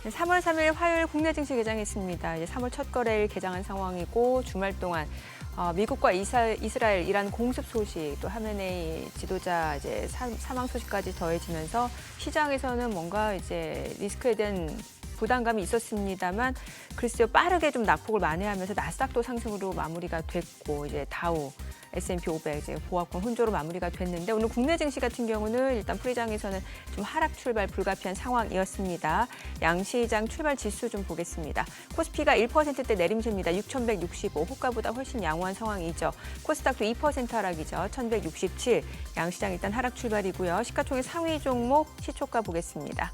네, 3월 3일 화요일 국내 증시 개장했습니다. 이제 3월 첫 거래일 개장한 상황이고 주말 동안 미국과 이스라엘, 이란 공습 소식, 또 하메네이 지도자 이제 사망 소식까지 더해지면서 시장에서는 뭔가 이제 리스크에 대한 부담감이 있었습니다만 글쎄요 빠르게 좀 낙폭을 만회하면서 나스닥도 상승으로 마무리가 됐고 이제 다우, S&P 500 이제 보합권 혼조로 마무리가 됐는데 오늘 국내 증시 같은 경우는 일단 프리장에서는 좀 하락 출발 불가피한 상황이었습니다. 양시장 출발 지수 좀 보겠습니다. 코스피가 1%대 내림세입니다. 6,165 호가보다 훨씬 양호한 상황이죠. 코스닥도 2% 하락이죠. 1,167 양시장 일단 하락 출발이고요. 시가총액 상위 종목 시초가 보겠습니다.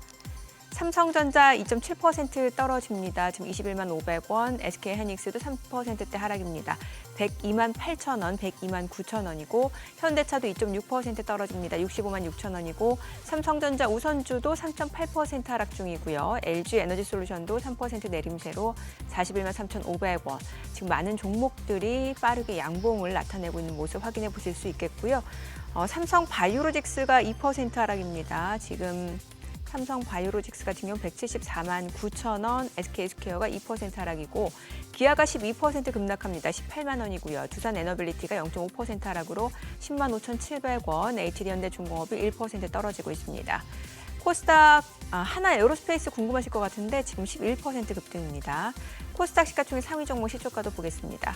삼성전자 2.7% 떨어집니다. 지금 21만 500원, SK하이닉스도 3%대 하락입니다. 102만 8천 원, 102만 9천 원이고 현대차도 2.6% 떨어집니다. 65만 6천 원이고 삼성전자 우선주도 3.8% 하락 중이고요. LG에너지솔루션도 3% 내림세로 41만 3,500원. 지금 많은 종목들이 빠르게 양봉을 나타내고 있는 모습 확인해 보실 수 있겠고요. 삼성 바이오로직스가 2% 하락입니다. 지금 삼성 바이오로직스 같은 경우 174만 9천 원, SK스퀘어가 2% 하락이고 기아가 12% 급락합니다. 18만 원이고요. 두산 에너빌리티가 0.5% 하락으로 10만 5,700원, HD현대중공업이 1% 떨어지고 있습니다. 코스닥 하나 에어로스페이스 궁금하실 것 같은데 지금 11% 급등입니다. 코스닥 시가총액 상위 종목 시초가도 보겠습니다.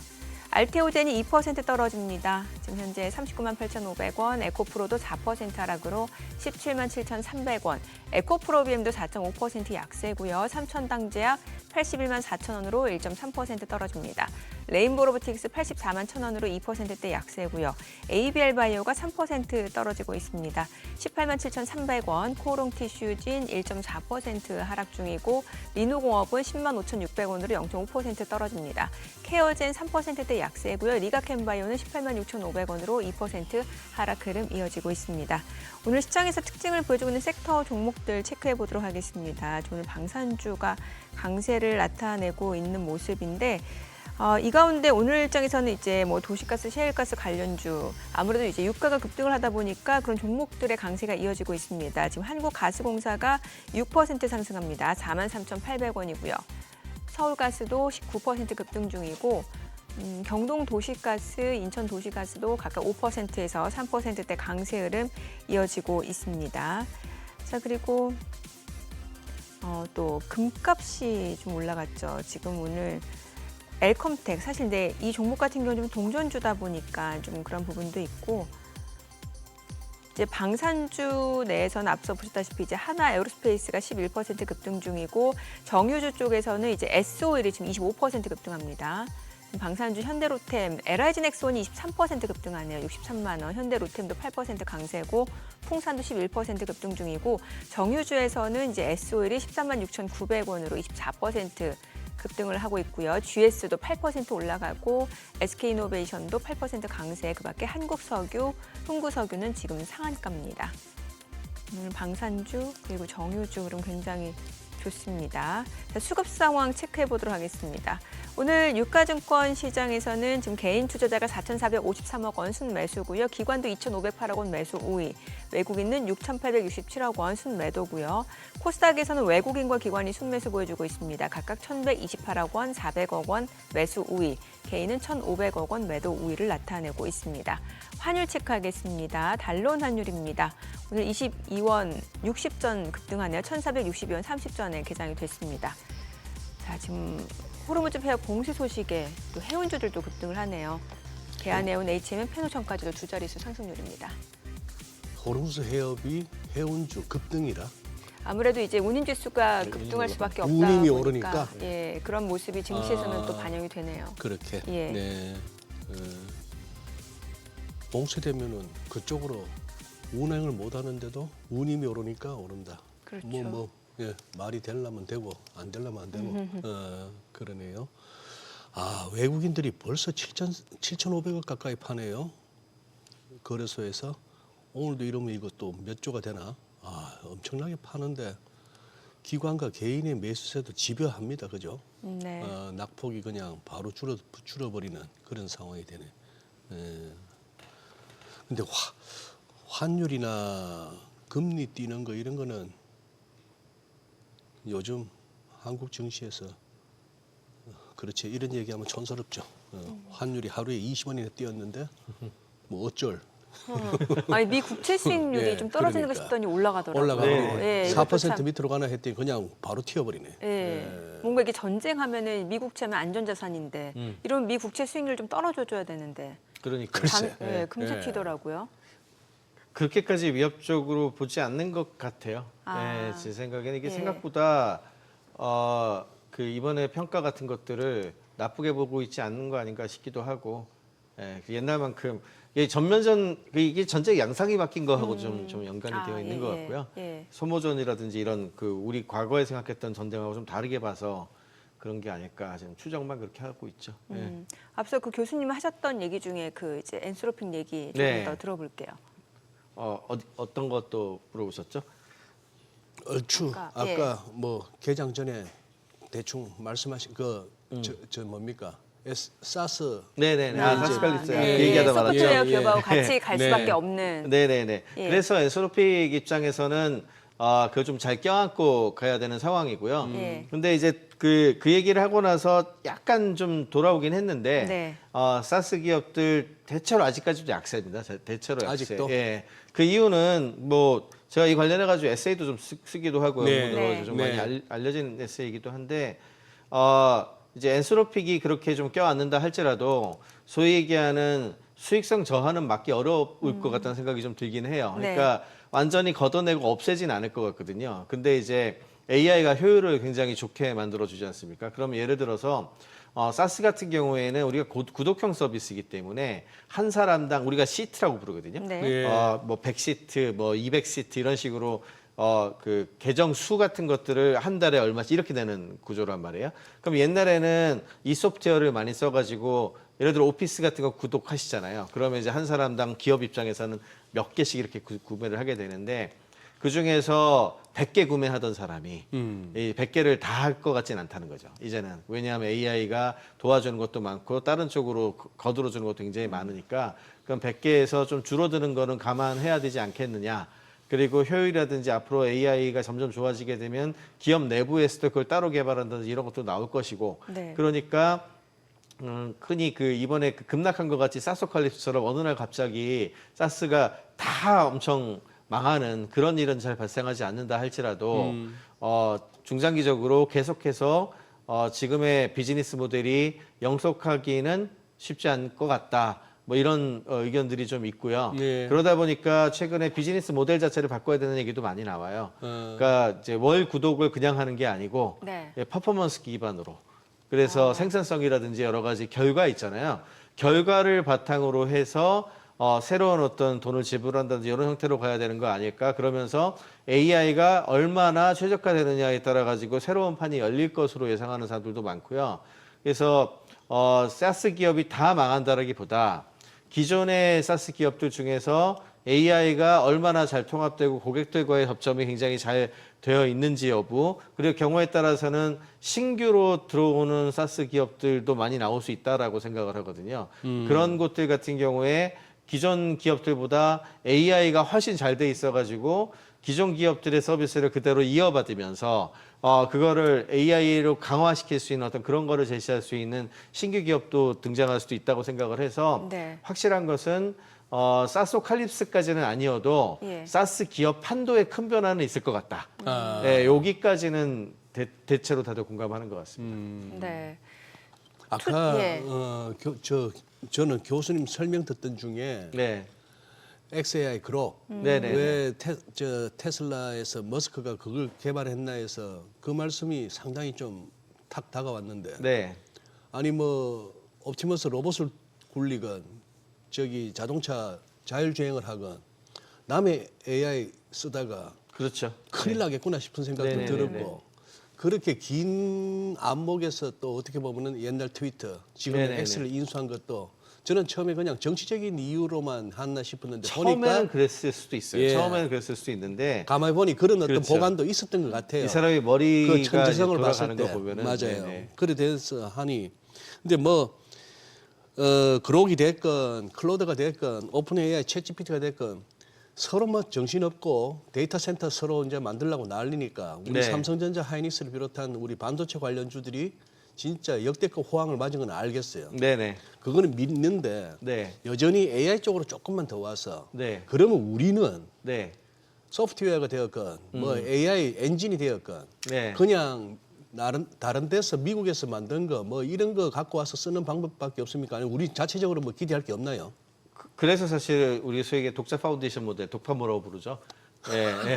알테오젠이 2% 떨어집니다. 지금 현재 39만 8,500원, 에코프로도 4% 하락으로 17만 7,300원, 에코프로비엠도 4.5% 약세고요. 삼천당제약 81만 4천 원으로 1.3% 떨어집니다. 레인보로보틱스 84만 1천 원으로 2%대 약세고요. ABL바이오가 3% 떨어지고 있습니다. 18만 7,300원, 코오롱티슈진 1.4% 하락 중이고 리노공업은 10만 5,600원으로 0.5% 떨어집니다. 케어젠 3%대 약세고요. 리가캠바이오는 18만 6,500원으로 2% 하락 흐름 이어지고 있습니다. 오늘 시장에서 특징을 보여주고 있는 섹터 종목들 체크해 보도록 하겠습니다. 오늘 방산주가 강세를 나타내고 있는 모습인데 이 가운데 오늘 일정에서는 이제 뭐 도시가스, 셰일가스 관련주 아무래도 이제 유가가 급등을 하다 보니까 그런 종목들의 강세가 이어지고 있습니다. 지금 한국가스공사가 6% 상승합니다. 43,800원이고요. 서울가스도 19% 급등 중이고 경동도시가스, 인천도시가스도 각각 5%에서 3%대 강세 흐름 이어지고 있습니다. 자 그리고 또 금값이 좀 올라갔죠. 지금 오늘 엘컴텍 사실 이 종목 같은 경우는 좀 동전주다 보니까 좀 그런 부분도 있고 이제 방산주 내에서는 앞서 보셨다시피 이제 하나 에어로스페이스가 11% 급등 중이고 정유주 쪽에서는 이제 S-오일이 지금 25% 급등합니다. 방산주 현대로템, LIG넥스원이 23% 급등하네요. 63만 원. 현대로템도 8% 강세고 풍산도 11% 급등 중이고 정유주에서는 이제 S-오일이 13만 6,900원으로 24% 급등을 하고 있고요. GS도 8% 올라가고 SK이노베이션도 8% 강세. 그밖에 한국석유, 흥구석유는 지금 상한가입니다. 오늘 방산주 그리고 정유주 그럼 굉장히 좋습니다. 자, 수급 상황 체크해 보도록 하겠습니다. 오늘 유가증권 시장에서는 지금 개인 투자자가 4,453억 원 순매수고요. 기관도 2,508억 원 매수 우위, 외국인은 6,867억 원 순매도고요. 코스닥에서는 외국인과 기관이 순매수 보여주고 있습니다. 각각 1,128억 원, 400억 원 매수 우위, 개인은 1,500억 원 매도 우위를 나타내고 있습니다. 환율 체크하겠습니다. 달러 환율입니다. 오늘 22원 60전 급등하네요. 1,460원 30전에 개장이 됐습니다. 자, 지금 호르무즈 폐업 공시 소식에 또 해운주들도 급등을 하네요. 대한해운, HMN, 페노천까지도 두 자릿수 상승률입니다. 호르무즈 해협이 해운주 급등이라. 아무래도 이제 운임지수가 급등할 수밖에 없다 운임이 보니까 오르니까? 예, 그런 모습이 증시에서는 또 반영이 되네요. 그렇게. 예. 네. 봉쇄되면은 그쪽으로 운행을 못 하는데도 운임이 오르니까 오른다. 그렇죠. 예, 말이 되려면 되고 안 되려면 안 되고 그러네요. 아, 외국인들이 벌써 7,500억 가까이 파네요. 거래소에서. 오늘도 이러면 이것도 몇 조가 되나? 아, 엄청나게 파는데 기관과 개인의 매수세도 집요합니다. 그죠? 네. 낙폭이 그냥 바로 줄어버리는 그런 상황이 되네. 예. 근데 환율이나 금리 뛰는 거 이런 거는 요즘 한국 증시에서 그렇지 이런 얘기하면 촌스럽죠. 환율이 하루에 20원이나 뛰었는데 뭐 어쩔. 아니 미 국채 수익률이 예, 좀 떨어지는 거 그러니까. 싶더니 올라가더라고요. 올라가고 예, 4% 밑으로 가나 했더니 그냥 바로 튀어버리네. 예. 뭔가 이게 전쟁하면은 미 국채면 안전자산인데 이런 미 국채 수익률 좀 떨어져줘야 되는데 그러니까 글쎄. 예, 금세 예. 튀더라고요. 그렇게까지 위협적으로 보지 않는 것 같아요. 아. 제 생각에는 이게 예. 생각보다 그 이번에 평가 같은 것들을 나쁘게 보고 있지 않는 거 아닌가 싶기도 하고 그 옛날만큼 이게 전체 양상이 바뀐 거하고 좀 연관이 되어 있는 것 같고요. 예. 소모전이라든지 이런 그 우리 과거에 생각했던 전쟁하고 좀 다르게 봐서 그런 게 아닐까 지금 추정만 그렇게 하고 있죠. 예. 앞서 그 교수님 하셨던 얘기 중에 그 이제 엔스로핀 얘기 조금 네. 더 들어볼게요. 어떤 것도 물어보셨죠? 얼추 그러니까, 아까 뭐 개장 전에 대충 말씀하신 저 뭡니까? 사스. 네네네. 사스칼리스 예, 그 얘기하다 말았죠. 소프트웨어 예, 기업하고 예. 같이 갈 네. 수밖에 없는. 네네네. 예. 그래서 엔솔로픽 입장에서는 그걸 좀 잘 껴안고 가야 되는 상황이고요. 예. 근데 이제 그 얘기를 하고 나서 약간 좀 돌아오긴 했는데 네. 사스 기업들 대체로 아직까지도 약세입니다. 대체로 약세. 아직도? 예. 그 이유는 뭐 제가 이 관련해 가지고 에세이도 좀 쓰기도 하고요. 네. 문으로 좀 네. 많이 알려진 에세이이기도 한데 이제 엔솔로픽이 그렇게 좀 껴안는다 할지라도 소위 얘기하는 수익성 저하는 막기 어려울 것 같다는 생각이 좀 들긴 해요. 그러니까 완전히 걷어내고 없애진 않을 것 같거든요. 근데 이제 AI가 효율을 굉장히 좋게 만들어주지 않습니까? 그럼 예를 들어서 사스 같은 경우에는 우리가 구독형 서비스이기 때문에 한 사람당 우리가 시트라고 부르거든요. 네. 예. 뭐 100시트, 뭐 200시트 이런 식으로 그 계정 수 같은 것들을 한 달에 얼마씩 이렇게 되는 구조란 말이에요. 그럼 옛날에는 이 소프트웨어를 많이 써가지고 예를 들어 오피스 같은 거 구독하시잖아요. 그러면 이제 한 사람당 기업 입장에서는 몇 개씩 이렇게 구매를 하게 되는데 그 중에서 100개 구매하던 사람이 이 100개를 다 할 것 같지는 않다는 거죠. 이제는 왜냐하면 AI가 도와주는 것도 많고 다른 쪽으로 거들어주는 것도 굉장히 많으니까 그럼 100개에서 좀 줄어드는 거는 감안해야 되지 않겠느냐. 그리고 효율이라든지 앞으로 AI가 점점 좋아지게 되면 기업 내부에서도 그걸 따로 개발한다든지 이런 것도 나올 것이고 네. 그러니까 흔히 그 이번에 그 급락한 것 같이 사소칼립스처럼 어느 날 갑자기 사스가 다 엄청 망하는 그런 일은 잘 발생하지 않는다 할지라도 중장기적으로 계속해서 지금의 비즈니스 모델이 영속하기는 쉽지 않을 것 같다. 뭐 이런 의견들이 좀 있고요. 네. 그러다 보니까 최근에 비즈니스 모델 자체를 바꿔야 되는 얘기도 많이 나와요. 그러니까 이제 월 구독을 그냥 하는 게 아니고 네. 퍼포먼스 기반으로. 그래서 생산성이라든지 여러 가지 결과 있잖아요. 결과를 바탕으로 해서 새로운 어떤 돈을 지불한다든지 이런 형태로 가야 되는 거 아닐까? 그러면서 AI가 얼마나 최적화되느냐에 따라 가지고 새로운 판이 열릴 것으로 예상하는 사람들도 많고요. 그래서 사스 기업이 다 망한다라기보다 기존의 사스 기업들 중에서 AI가 얼마나 잘 통합되고 고객들과의 접점이 굉장히 잘 되어 있는지 여부, 그리고 경우에 따라서는 신규로 들어오는 사스 기업들도 많이 나올 수 있다라고 생각을 하거든요. 그런 곳들 같은 경우에 기존 기업들보다 AI가 훨씬 잘 돼 있어가지고 기존 기업들의 서비스를 그대로 이어받으면서 그거를 AI로 강화시킬 수 있는 어떤 그런 거를 제시할 수 있는 신규 기업도 등장할 수도 있다고 생각을 해서 네. 확실한 것은 사소칼립스까지는 아니어도 예. 사스 기업 판도의 큰 변화는 있을 것 같다. 아. 네, 여기까지는 대체로 다들 공감하는 것 같습니다. 네. 아까 예. 저는 교수님 설명 듣던 중에 네, XAI 그룹 네네. 왜 테슬라에서 머스크가 그걸 개발했나 해서 그 말씀이 상당히 좀 탁 다가왔는데 네, 아니 뭐 옵티머스 로봇을 굴리건 저기 자동차 자율주행을 하건 남의 AI 쓰다가 그렇죠. 큰일 나겠구나 싶은 생각도 네네네네. 들었고 그렇게 긴 안목에서 또 어떻게 보면은 옛날 트위터 지금 네네네. 엑셀을 인수한 것도 저는 처음에 그냥 정치적인 이유로만 했나 싶었는데 처음에는 보니까 그랬을 수도 있어요. 예. 처음에는 그랬을 수도 있는데 가만히 보니 그런 어떤 그렇죠. 보관도 있었던 것 같아요. 이 사람이 그 머리가 이제 천재성을 봤을 돌아가는 때 거 보면은 맞아요. 네네. 그래 돼서 하니 근데 뭐 그록이 됐건 클로드가 됐건 오픈 AI 챗GPT가 됐건 서로 뭐 정신 없고 데이터 센터 서로 이제 만들려고 난리니까 우리 네. 삼성전자 하이닉스를 비롯한 우리 반도체 관련주들이 진짜 역대급 호황을 맞은 건 알겠어요. 네네. 그거는 믿는데 네. 여전히 AI 쪽으로 조금만 더 와서 네. 그러면 우리는 네. 소프트웨어가 되었건 뭐 AI 엔진이 되었건 네. 그냥 다른 데서 미국에서 만든 거 뭐 이런 거 갖고 와서 쓰는 방법밖에 없습니까? 아니 우리 자체적으로 뭐 기대할 게 없나요? 그래서 사실 우리 소위의 독자 파운데이션 모델 독파모라고 부르죠. 예, 예.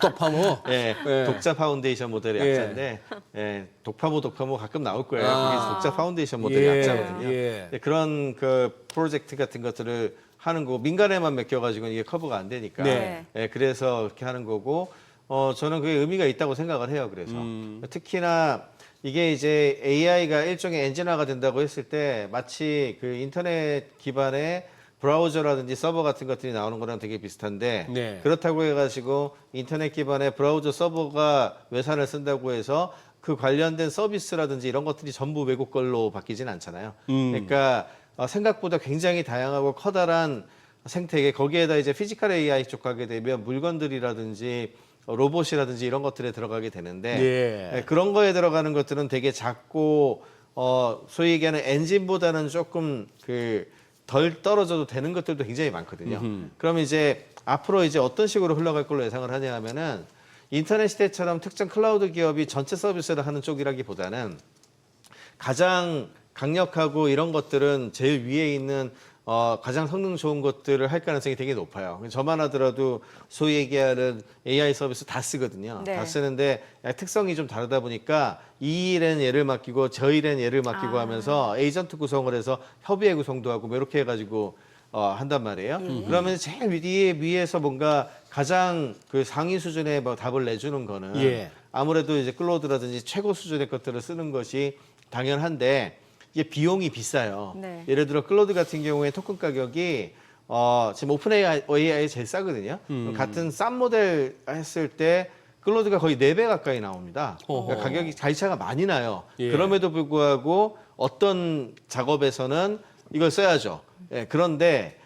독파모. 예, 예. 독자 파운데이션 모델의 예. 약자인데 독파모 가끔 나올 거예요. 아. 그게 독자 파운데이션 모델의 예, 약자거든요. 예. 네, 그런 그 프로젝트 같은 것들을 하는 거고 민간에만 맡겨가지고 이게 커버가 안 되니까. 네. 예, 그래서 그렇게 하는 거고 저는 그게 의미가 있다고 생각을 해요. 그래서 특히나 이게 이제 AI가 일종의 엔진화가 된다고 했을 때 마치 그 인터넷 기반의 브라우저라든지 서버 같은 것들이 나오는 거랑 되게 비슷한데 네. 그렇다고 해가지고 인터넷 기반의 브라우저 서버가 외산을 쓴다고 해서 그 관련된 서비스라든지 이런 것들이 전부 외국 걸로 바뀌진 않잖아요. 그러니까 생각보다 굉장히 다양하고 커다란 생태계 거기에다 이제 피지컬 AI 쪽 가게 되면 물건들이라든지 로봇이라든지 이런 것들에 들어가게 되는데 예. 그런 거에 들어가는 것들은 되게 작고 소위 얘기하는 엔진보다는 조금 그 덜 떨어져도 되는 것들도 굉장히 많거든요. 그러면 이제 앞으로 이제 어떤 식으로 흘러갈 걸로 예상을 하냐 하면은 인터넷 시대처럼 특정 클라우드 기업이 전체 서비스를 하는 쪽이라기보다는 가장 강력하고 이런 것들은 제일 위에 있는 가장 성능 좋은 것들을 할 가능성이 되게 높아요. 저만 하더라도 소위 얘기하는 AI 서비스 다 쓰거든요. 네. 다 쓰는데 특성이 좀 다르다 보니까 이 일엔 얘를 맡기고 저 일엔 얘를 맡기고 하면서 에이전트 구성을 해서 협의회 구성도 하고 뭐 이렇게 해가지고 한단 말이에요. 그러면 제일 위에서 뭔가 가장 그 상위 수준의 뭐 답을 내주는 거는 예. 아무래도 이제 클로드라든지 최고 수준의 것들을 쓰는 것이 당연한데 이게 비용이 비싸요. 네. 예를 들어 클로드 같은 경우에 토큰 가격이 지금 오픈 AI 제일 싸거든요. 같은 싼 모델 했을 때 클로드가 거의 4배 가까이 나옵니다. 그러니까 가격이 차이가 많이 나요. 예. 그럼에도 불구하고 어떤 작업에서는 이걸 써야죠. 예, 그런데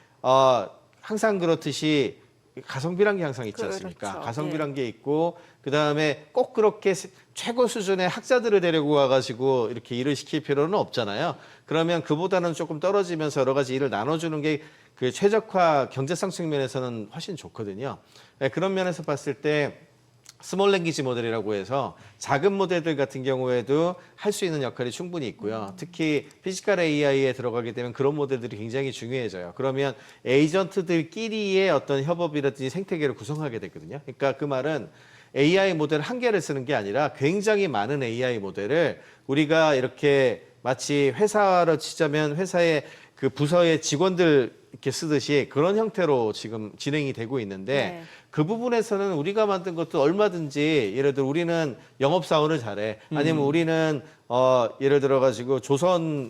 항상 그렇듯이 가성비란 게 항상 있지 않습니까? 그렇죠. 가성비란 게 있고 그다음에 꼭 그렇게 최고 수준의 학자들을 데리고 와가지고 이렇게 일을 시킬 필요는 없잖아요. 그러면 그보다는 조금 떨어지면서 여러 가지 일을 나눠주는 게 그 최적화 경제성 측면에서는 훨씬 좋거든요. 네, 그런 면에서 봤을 때 스몰 랭귀지 모델이라고 해서 작은 모델들 같은 경우에도 할 수 있는 역할이 충분히 있고요. 특히 피지컬 AI에 들어가게 되면 그런 모델들이 굉장히 중요해져요. 그러면 에이전트들끼리의 어떤 협업이라든지 생태계를 구성하게 되거든요. 그러니까 그 말은 AI 모델 한 개를 쓰는 게 아니라 굉장히 많은 AI 모델을 우리가 이렇게 마치 회사로 치자면 회사의 그 부서의 직원들 이렇게 쓰듯이 그런 형태로 지금 진행이 되고 있는데 네. 그 부분에서는 우리가 만든 것도 얼마든지 예를 들어 우리는 영업사원을 잘해 아니면 우리는 예를 들어 가지고 조선에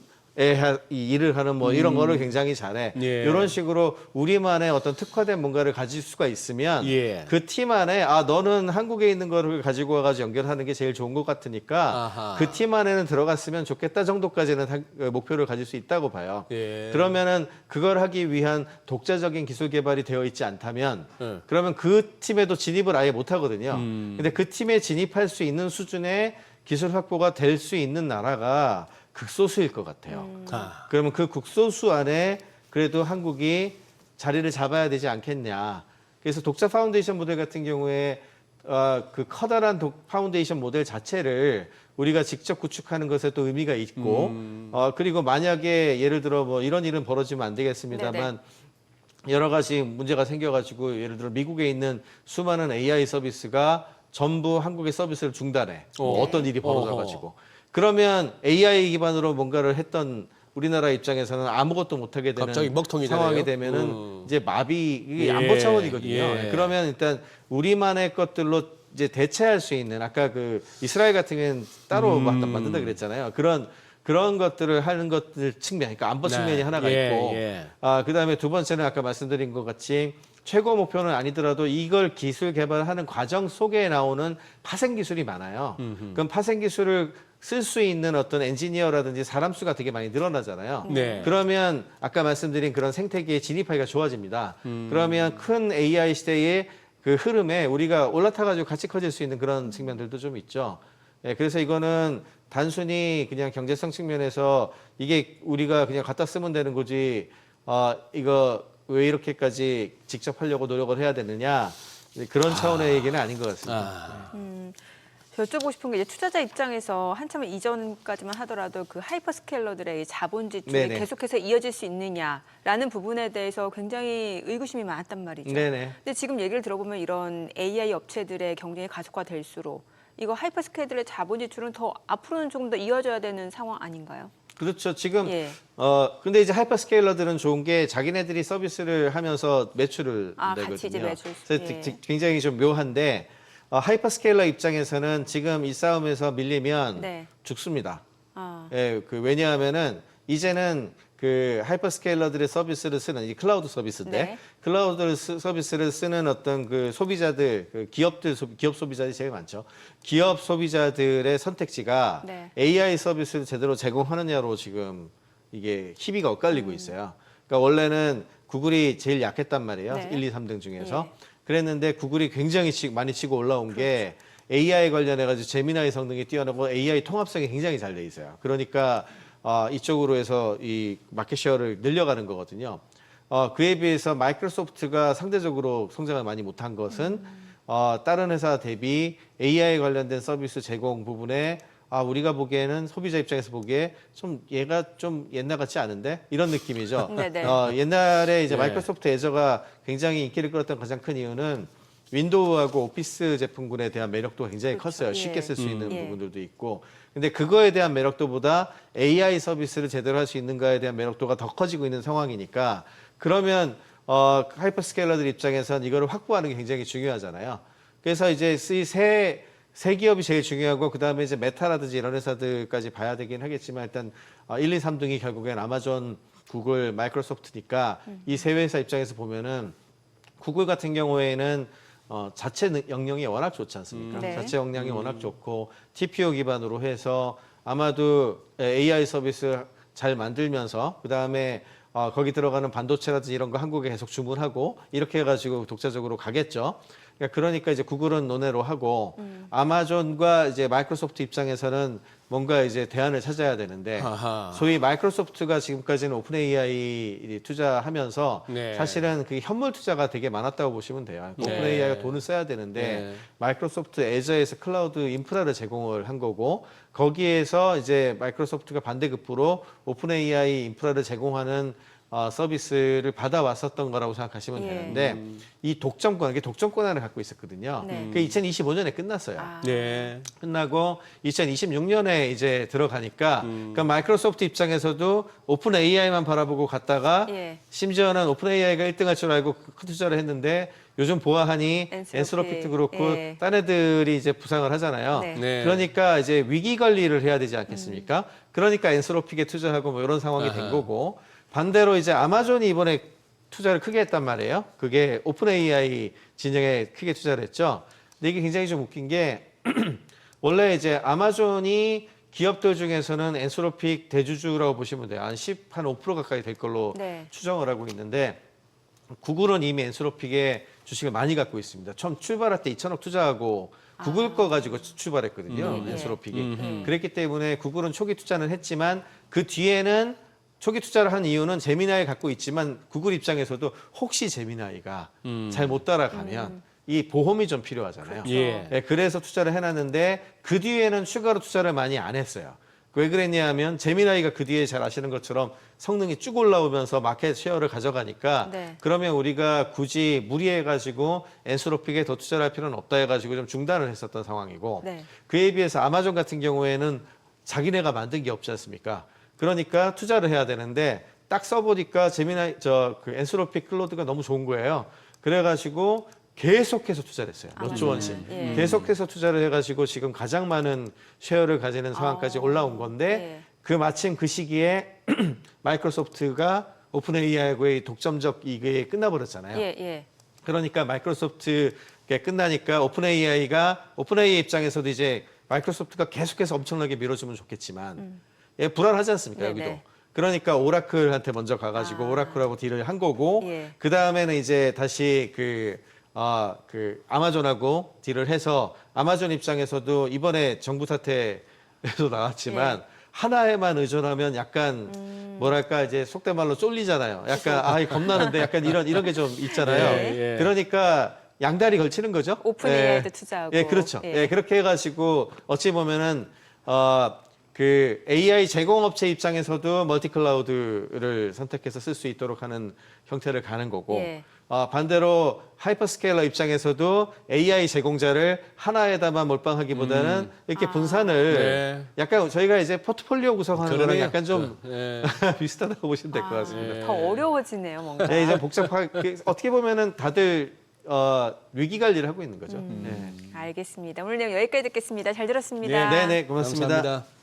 이 일을 하는 뭐 이런 거를 굉장히 잘해 예. 이런 식으로 우리만의 어떤 특화된 뭔가를 가질 수가 있으면 예. 그 팀 안에 너는 한국에 있는 거를 가지고 와가지고 연결하는 게 제일 좋은 것 같으니까 아하. 그 팀 안에는 들어갔으면 좋겠다 정도까지는 목표를 가질 수 있다고 봐요. 예. 그러면은 그걸 하기 위한 독자적인 기술 개발이 되어 있지 않다면 예. 그러면 그 팀에도 진입을 아예 못 하거든요. 근데 그 팀에 진입할 수 있는 수준의 기술 확보가 될 수 있는 나라가 극소수일 것 같아요. 아. 그러면 그 극소수 안에 그래도 한국이 자리를 잡아야 되지 않겠냐. 그래서 독자 파운데이션 모델 같은 경우에 그 커다란 파운데이션 모델 자체를 우리가 직접 구축하는 것에 또 의미가 있고 그리고 만약에 예를 들어 뭐 이런 일은 벌어지면 안 되겠습니다만 여러 가지 문제가 생겨가지고 예를 들어 미국에 있는 수많은 AI 서비스가 전부 한국의 서비스를 중단해. 어떤 일이 벌어져가지고. 그러면 AI 기반으로 뭔가를 했던 우리나라 입장에서는 아무것도 못하게 되는 갑자기 먹통이 상황이 되네요. 되면은 이제 마비 이게 예, 안보 차원이거든요. 예. 그러면 일단 우리만의 것들로 이제 대체할 수 있는 아까 그 이스라엘 같은 경우는 따로 만든다 그랬잖아요. 그런 것들을 하는 것들 측면, 그러니까 안보 네. 측면이 하나가 예, 있고, 예. 그다음에 두 번째는 아까 말씀드린 것 같이 최고 목표는 아니더라도 이걸 기술 개발하는 과정 속에 나오는 파생 기술이 많아요. 그럼 파생 기술을 쓸 수 있는 어떤 엔지니어라든지 사람 수가 되게 많이 늘어나잖아요. 네. 그러면 아까 말씀드린 그런 생태계에 진입하기가 좋아집니다. 그러면 큰 AI 시대의 그 흐름에 우리가 올라타가지고 같이 커질 수 있는 그런 측면들도 좀 있죠. 예, 그래서 이거는 단순히 그냥 경제성 측면에서 이게 우리가 그냥 갖다 쓰면 되는 거지, 이거 왜 이렇게까지 직접 하려고 노력을 해야 되느냐, 그런 차원의 얘기는 아닌 것 같습니다. 여쭤보고 싶은 게 이제 투자자 입장에서 한참 이전까지만 하더라도 그 하이퍼스케일러들의 자본 지출이 네네. 계속해서 이어질 수 있느냐라는 부분에 대해서 굉장히 의구심이 많았단 말이죠. 네네. 근데 지금 얘기를 들어보면 이런 AI 업체들의 경쟁이 가속화될수록 이거 하이퍼스케일러들의 자본 지출은 더 앞으로는 조금 더 이어져야 되는 상황 아닌가요? 그렇죠. 지금 예. 근데 이제 하이퍼스케일러들은 좋은 게 자기네들이 서비스를 하면서 매출을 내거든요. 같이 이제 매출, 그래서 예. 굉장히 좀 묘한데 하이퍼스케일러 입장에서는 지금 이 싸움에서 밀리면 네. 죽습니다. 아, 예, 왜냐하면은 이제는 그 하이퍼스케일러들의 서비스를 쓰는 이 클라우드 서비스인데 네. 클라우드 서비스를 쓰는 어떤 그 소비자들, 그 기업 소비자들이 제일 많죠. 기업 소비자들의 선택지가 네. AI 서비스를 제대로 제공하느냐로 지금 이게 희비가 엇갈리고 있어요. 그러니까 원래는 구글이 제일 약했단 말이에요. 네. 1, 2, 3등 중에서. 예. 그랬는데 구글이 굉장히 많이 치고 올라온 게 AI 관련해가지고 제미나이 성능이 뛰어나고 AI 통합성이 굉장히 잘 돼 있어요. 그러니까 이쪽으로 해서 이 마켓쉐어를 늘려가는 거거든요. 그에 비해서 마이크로소프트가 상대적으로 성장을 많이 못한 것은 다른 회사 대비 AI 관련된 서비스 제공 부분에 우리가 보기에는 소비자 입장에서 보기에 좀 얘가 좀 옛날 같지 않은데 이런 느낌이죠. 네네. 옛날에 이제 네. 마이크로소프트 애저가 굉장히 인기를 끌었던 가장 큰 이유는 윈도우하고 오피스 제품군에 대한 매력도 굉장히 그렇죠. 컸어요. 쉽게 예. 쓸 수 있는 예. 부분들도 있고. 근데 그거에 대한 매력도보다 AI 서비스를 제대로 할 수 있는가에 대한 매력도가 더 커지고 있는 상황이니까 그러면 하이퍼스케일러들 입장에서는 이거를 확보하는 게 굉장히 중요하잖아요. 그래서 이제 이 세 기업이 제일 중요하고 그다음에 이제 메타라든지 이런 회사들까지 봐야 되긴 하겠지만 일단 1, 2, 3등이 결국엔 아마존, 구글, 마이크로소프트니까 이 세 회사 입장에서 보면은 구글 같은 경우에는 자체 역량이 워낙 좋지 않습니까? 네. 자체 역량이 워낙 좋고 TPO 기반으로 해서 아마도 AI 서비스 잘 만들면서 그다음에 거기 들어가는 반도체라든지 이런 거 한국에 계속 주문하고 이렇게 해가지고 독자적으로 가겠죠. 그러니까 이제 구글은 논외로 하고 아마존과 이제 마이크로소프트 입장에서는 뭔가 이제 대안을 찾아야 되는데 아하. 소위 마이크로소프트가 지금까지는 오픈 AI 투자하면서 네. 사실은 그 현물 투자가 되게 많았다고 보시면 돼요. 네. 오픈 AI가 돈을 써야 되는데 네. 마이크로소프트 마이크로소프트 애저에서 클라우드 인프라를 제공을 한 거고 거기에서 이제 마이크로소프트가 반대급부로 오픈 AI 인프라를 제공하는 서비스를 받아왔었던 거라고 생각하시면 예. 되는데 이 독점권, 이게 독점권을 갖고 있었거든요. 네. 그 2025년에 끝났어요. 아. 네. 끝나고 2026년에 이제 들어가니까 그러니까 마이크로소프트 입장에서도 오픈 AI만 바라보고 갔다가 예. 심지어는 오픈 AI가 1등할 줄 알고 큰 투자를 했는데 요즘 보아하니 엔스로피도 그렇고 예. 딴 애들이 이제 부상을 하잖아요. 네. 네. 그러니까 이제 위기 관리를 해야 되지 않겠습니까? 그러니까 엔스로픽에 투자하고 뭐 이런 상황이 된 아하. 거고 반대로 이제 아마존이 이번에 투자를 크게 했단 말이에요. 그게 오픈 AI 진영에 크게 투자를 했죠. 근데 이게 굉장히 좀 웃긴 게 원래 이제 아마존이 기업들 중에서는 엔스로픽 대주주라고 보시면 돼요. 한 5% 가까이 될 걸로 네. 추정을 하고 있는데 구글은 이미 엔스로픽의 주식을 많이 갖고 있습니다. 처음 출발할 때 2천억 투자하고 구글 거 가지고 출발했거든요. 예. 엔스로픽이. 그랬기 때문에 구글은 초기 투자는 했지만 그 뒤에는 초기 투자를 한 이유는 제미나이 갖고 있지만 구글 입장에서도 혹시 제미나이가 잘 못 따라가면 이 보험이 좀 필요하잖아요. 그렇죠. 예. 네, 그래서 투자를 해놨는데 그 뒤에는 추가로 투자를 많이 안 했어요. 왜 그랬냐 하면 제미나이가 그 뒤에 잘 아시는 것처럼 성능이 쭉 올라오면서 마켓 쉐어를 가져가니까 네. 그러면 우리가 굳이 무리해가지고 엔스로픽에 더 투자를 할 필요는 없다 해가지고 좀 중단을 했었던 상황이고 네. 그에 비해서 아마존 같은 경우에는 자기네가 만든 게 없지 않습니까? 그러니까 투자를 해야 되는데 딱 써보니까 제미나이 그 엔스로픽 클로드가 너무 좋은 거예요. 그래가지고 계속해서 투자를 했어요. 몇 조 원씩. 예. 계속해서 투자를 해가지고 지금 가장 많은 쉐어를 가지는 상황까지 올라온 건데 예. 그 마침 그 시기에 마이크로소프트가 오픈 AI하고의 독점적 이게 끝나버렸잖아요. 예, 예. 그러니까 마이크로소프트가 끝나니까 오픈 AI 입장에서도 이제 마이크로소프트가 계속해서 엄청나게 밀어주면 좋겠지만 예, 불안하지 않습니까 네네. 여기도. 그러니까 오라클한테 먼저 가가지고 오라클하고 딜을 한 거고 예. 그 다음에는 이제 다시 그 아마존하고 딜을 해서 아마존 입장에서도 이번에 정부 사태에도 나왔지만 예. 하나에만 의존하면 약간 뭐랄까 이제 속된 말로 쫄리잖아요. 약간 아이 겁나는데 약간 이런 게 좀 있잖아요. 예, 예. 그러니까 양다리 걸치는 거죠. 오픈 AI도 투자하고. 예, 그렇죠. 예. 예, 그렇게 해가지고 어찌 보면은 그 AI 제공업체 입장에서도 멀티 클라우드를 선택해서 쓸 수 있도록 하는 형태를 가는 거고 예. 반대로 하이퍼스케일러 입장에서도 AI 제공자를 하나에다만 몰빵하기보다는 이렇게 분산을 네. 약간 저희가 이제 포트폴리오 구성하는 거랑 그러네요. 약간 좀 예. 비슷하다고 보시면 될 것 같습니다. 더 어려워지네요, 뭔가. 네, 이제 복잡하게 어떻게 보면은 다들 위기 관리를 하고 있는 거죠. 네. 알겠습니다. 오늘 내용 여기까지 듣겠습니다. 잘 들었습니다. 네, 고맙습니다. 감사합니다.